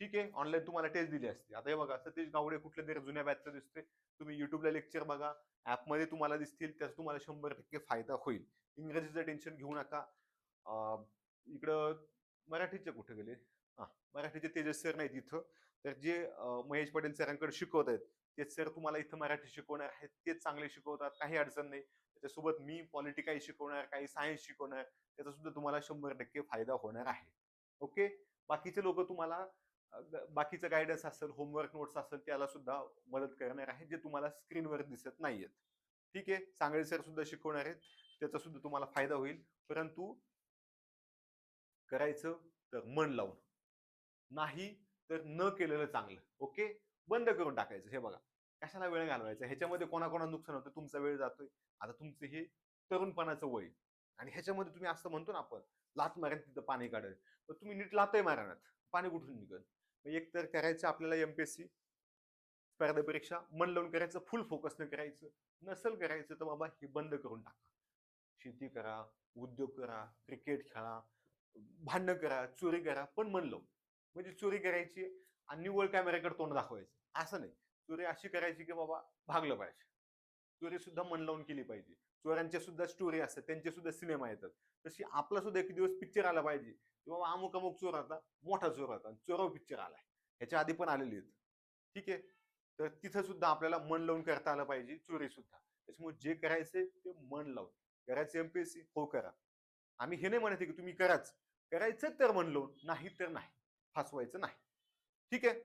ठीक आहे, ऑनलाईन तुम्हाला टेस्ट दिली असते. आता हे बघा, सतीश गावडे कुठल्या तरी जुन्या बॅचचं दिसते. तुम्ही युट्यूबला लेक्चर बघा, ऍपमध्ये तुम्हाला दिसतील, त्याचा तुम्हाला 100% फायदा होईल. इंग्रजीचं टेन्शन घेऊ नका. इकडं मराठीचे कुठे गेले? हा, मराठीचे तेजस सर नाहीत इथं. तर जे महेश पाटील सरांकडे शिकवत आहेत, तेच सर तुम्हाला इथं मराठी शिकवणार आहेत. तेच चांगले शिकवतात, काही अडचण नाही. त्याच्यासोबत मी पॉलिटी काही शिकवणार, काही सायन्स शिकवणार, त्याचा सुद्धा तुम्हाला 100% फायदा होणार आहे. ओके, बाकीचे लोक तुम्हाला बाकीचं गायडन्स असेल, होमवर्क नोट्स असेल, त्याला सुद्धा मदत करणार आहे, जे तुम्हाला स्क्रीनवर दिसत नाहीयेत. ठीक आहे, सांगळे सर सुद्धा शिकवणार आहेत, त्याचा सुद्धा तुम्हाला फायदा होईल. परंतु करायचं तर मन लावून, नाही तर न केलेलं चांगलं. ओके, बंद करून टाकायचं. हे बघा, कशाला वेळ घालवायचा ह्याच्यामध्ये, कोणाकोणा नुकसान होतं, तुमचा वेळ जातोय. आता तुमचं हे तरुणपणाचं वय आणि ह्याच्यामध्ये तुम्ही असं म्हणतो ना आपण, लात मारेन तिथं पाणी काढेल, तर तुम्ही नीट लातही मारणार, पाणी कुठून निघेल? एक तर करायचं आपल्याला एमपीएससी स्पर्धा परीक्षा मन लावून करायचं, फुल फोकस न करायचं. नसेल करायचं तर बाबा हे बंद करून टाका. शेती करा, उद्योग करा, क्रिकेट खेळा, भांडणं करा, चोरी करा, पण मन लावून. म्हणजे चोरी करायची आणि निव्वळ कॅमेऱ्याकडे तोंड दाखवायचं असं नाही. चोरी अशी करायची की बाबा भागलं पाहिजे. चोरी सुद्धा मन लावून केली पाहिजे. चोरांच्या सुद्धा स्टोरी असतात, त्यांचे सुद्धा सिनेमा येतात. तशी आपला सुद्धा एक दिवस पिक्चर आला पाहिजे की बाबा अमुक अमुक चोर होता, मोठा चोर होता, चोराव पिक्चर आलाय. ह्याच्या आधी पण आलेली आहेत. ठीक आहे, तर तिथं सुद्धा आपल्याला मन लावून करता आलं पाहिजे, चोरी सुद्धा. त्याच्यामुळे जे करायचंय ते मन लावून करायचं. एमपीएससी हो करा. आम्ही हे नाही म्हणते की तुम्ही कराच, करायचं तर मन लावून, नाही तर नाही, फसवायचं नाही. ठीक आहे.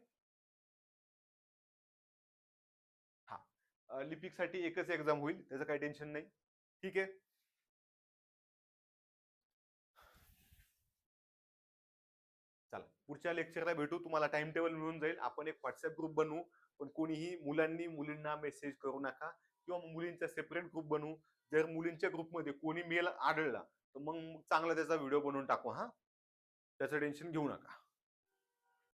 हा, लिपिकसाठी एकच एक्झाम होईल, त्याचं काही टेन्शन नाही. ठीक आहे. चला, पुढच्या लेक्चरला भेटू. तुम्हाला टाइम टेबल मिळून जाईल. आपण एक व्हॉट्सअप ग्रुप बनवू, पण कोणीही मुलांनी मुलींना मेसेज करू नका, किंवा मुलींचा सेपरेट ग्रुप बनवू. जर मुलींच्या ग्रुपमध्ये कोणी मेल आढळला तर मग चांगला त्याचा व्हिडिओ बनवून टाकू. हा, त्याचं टेन्शन घेऊ नका.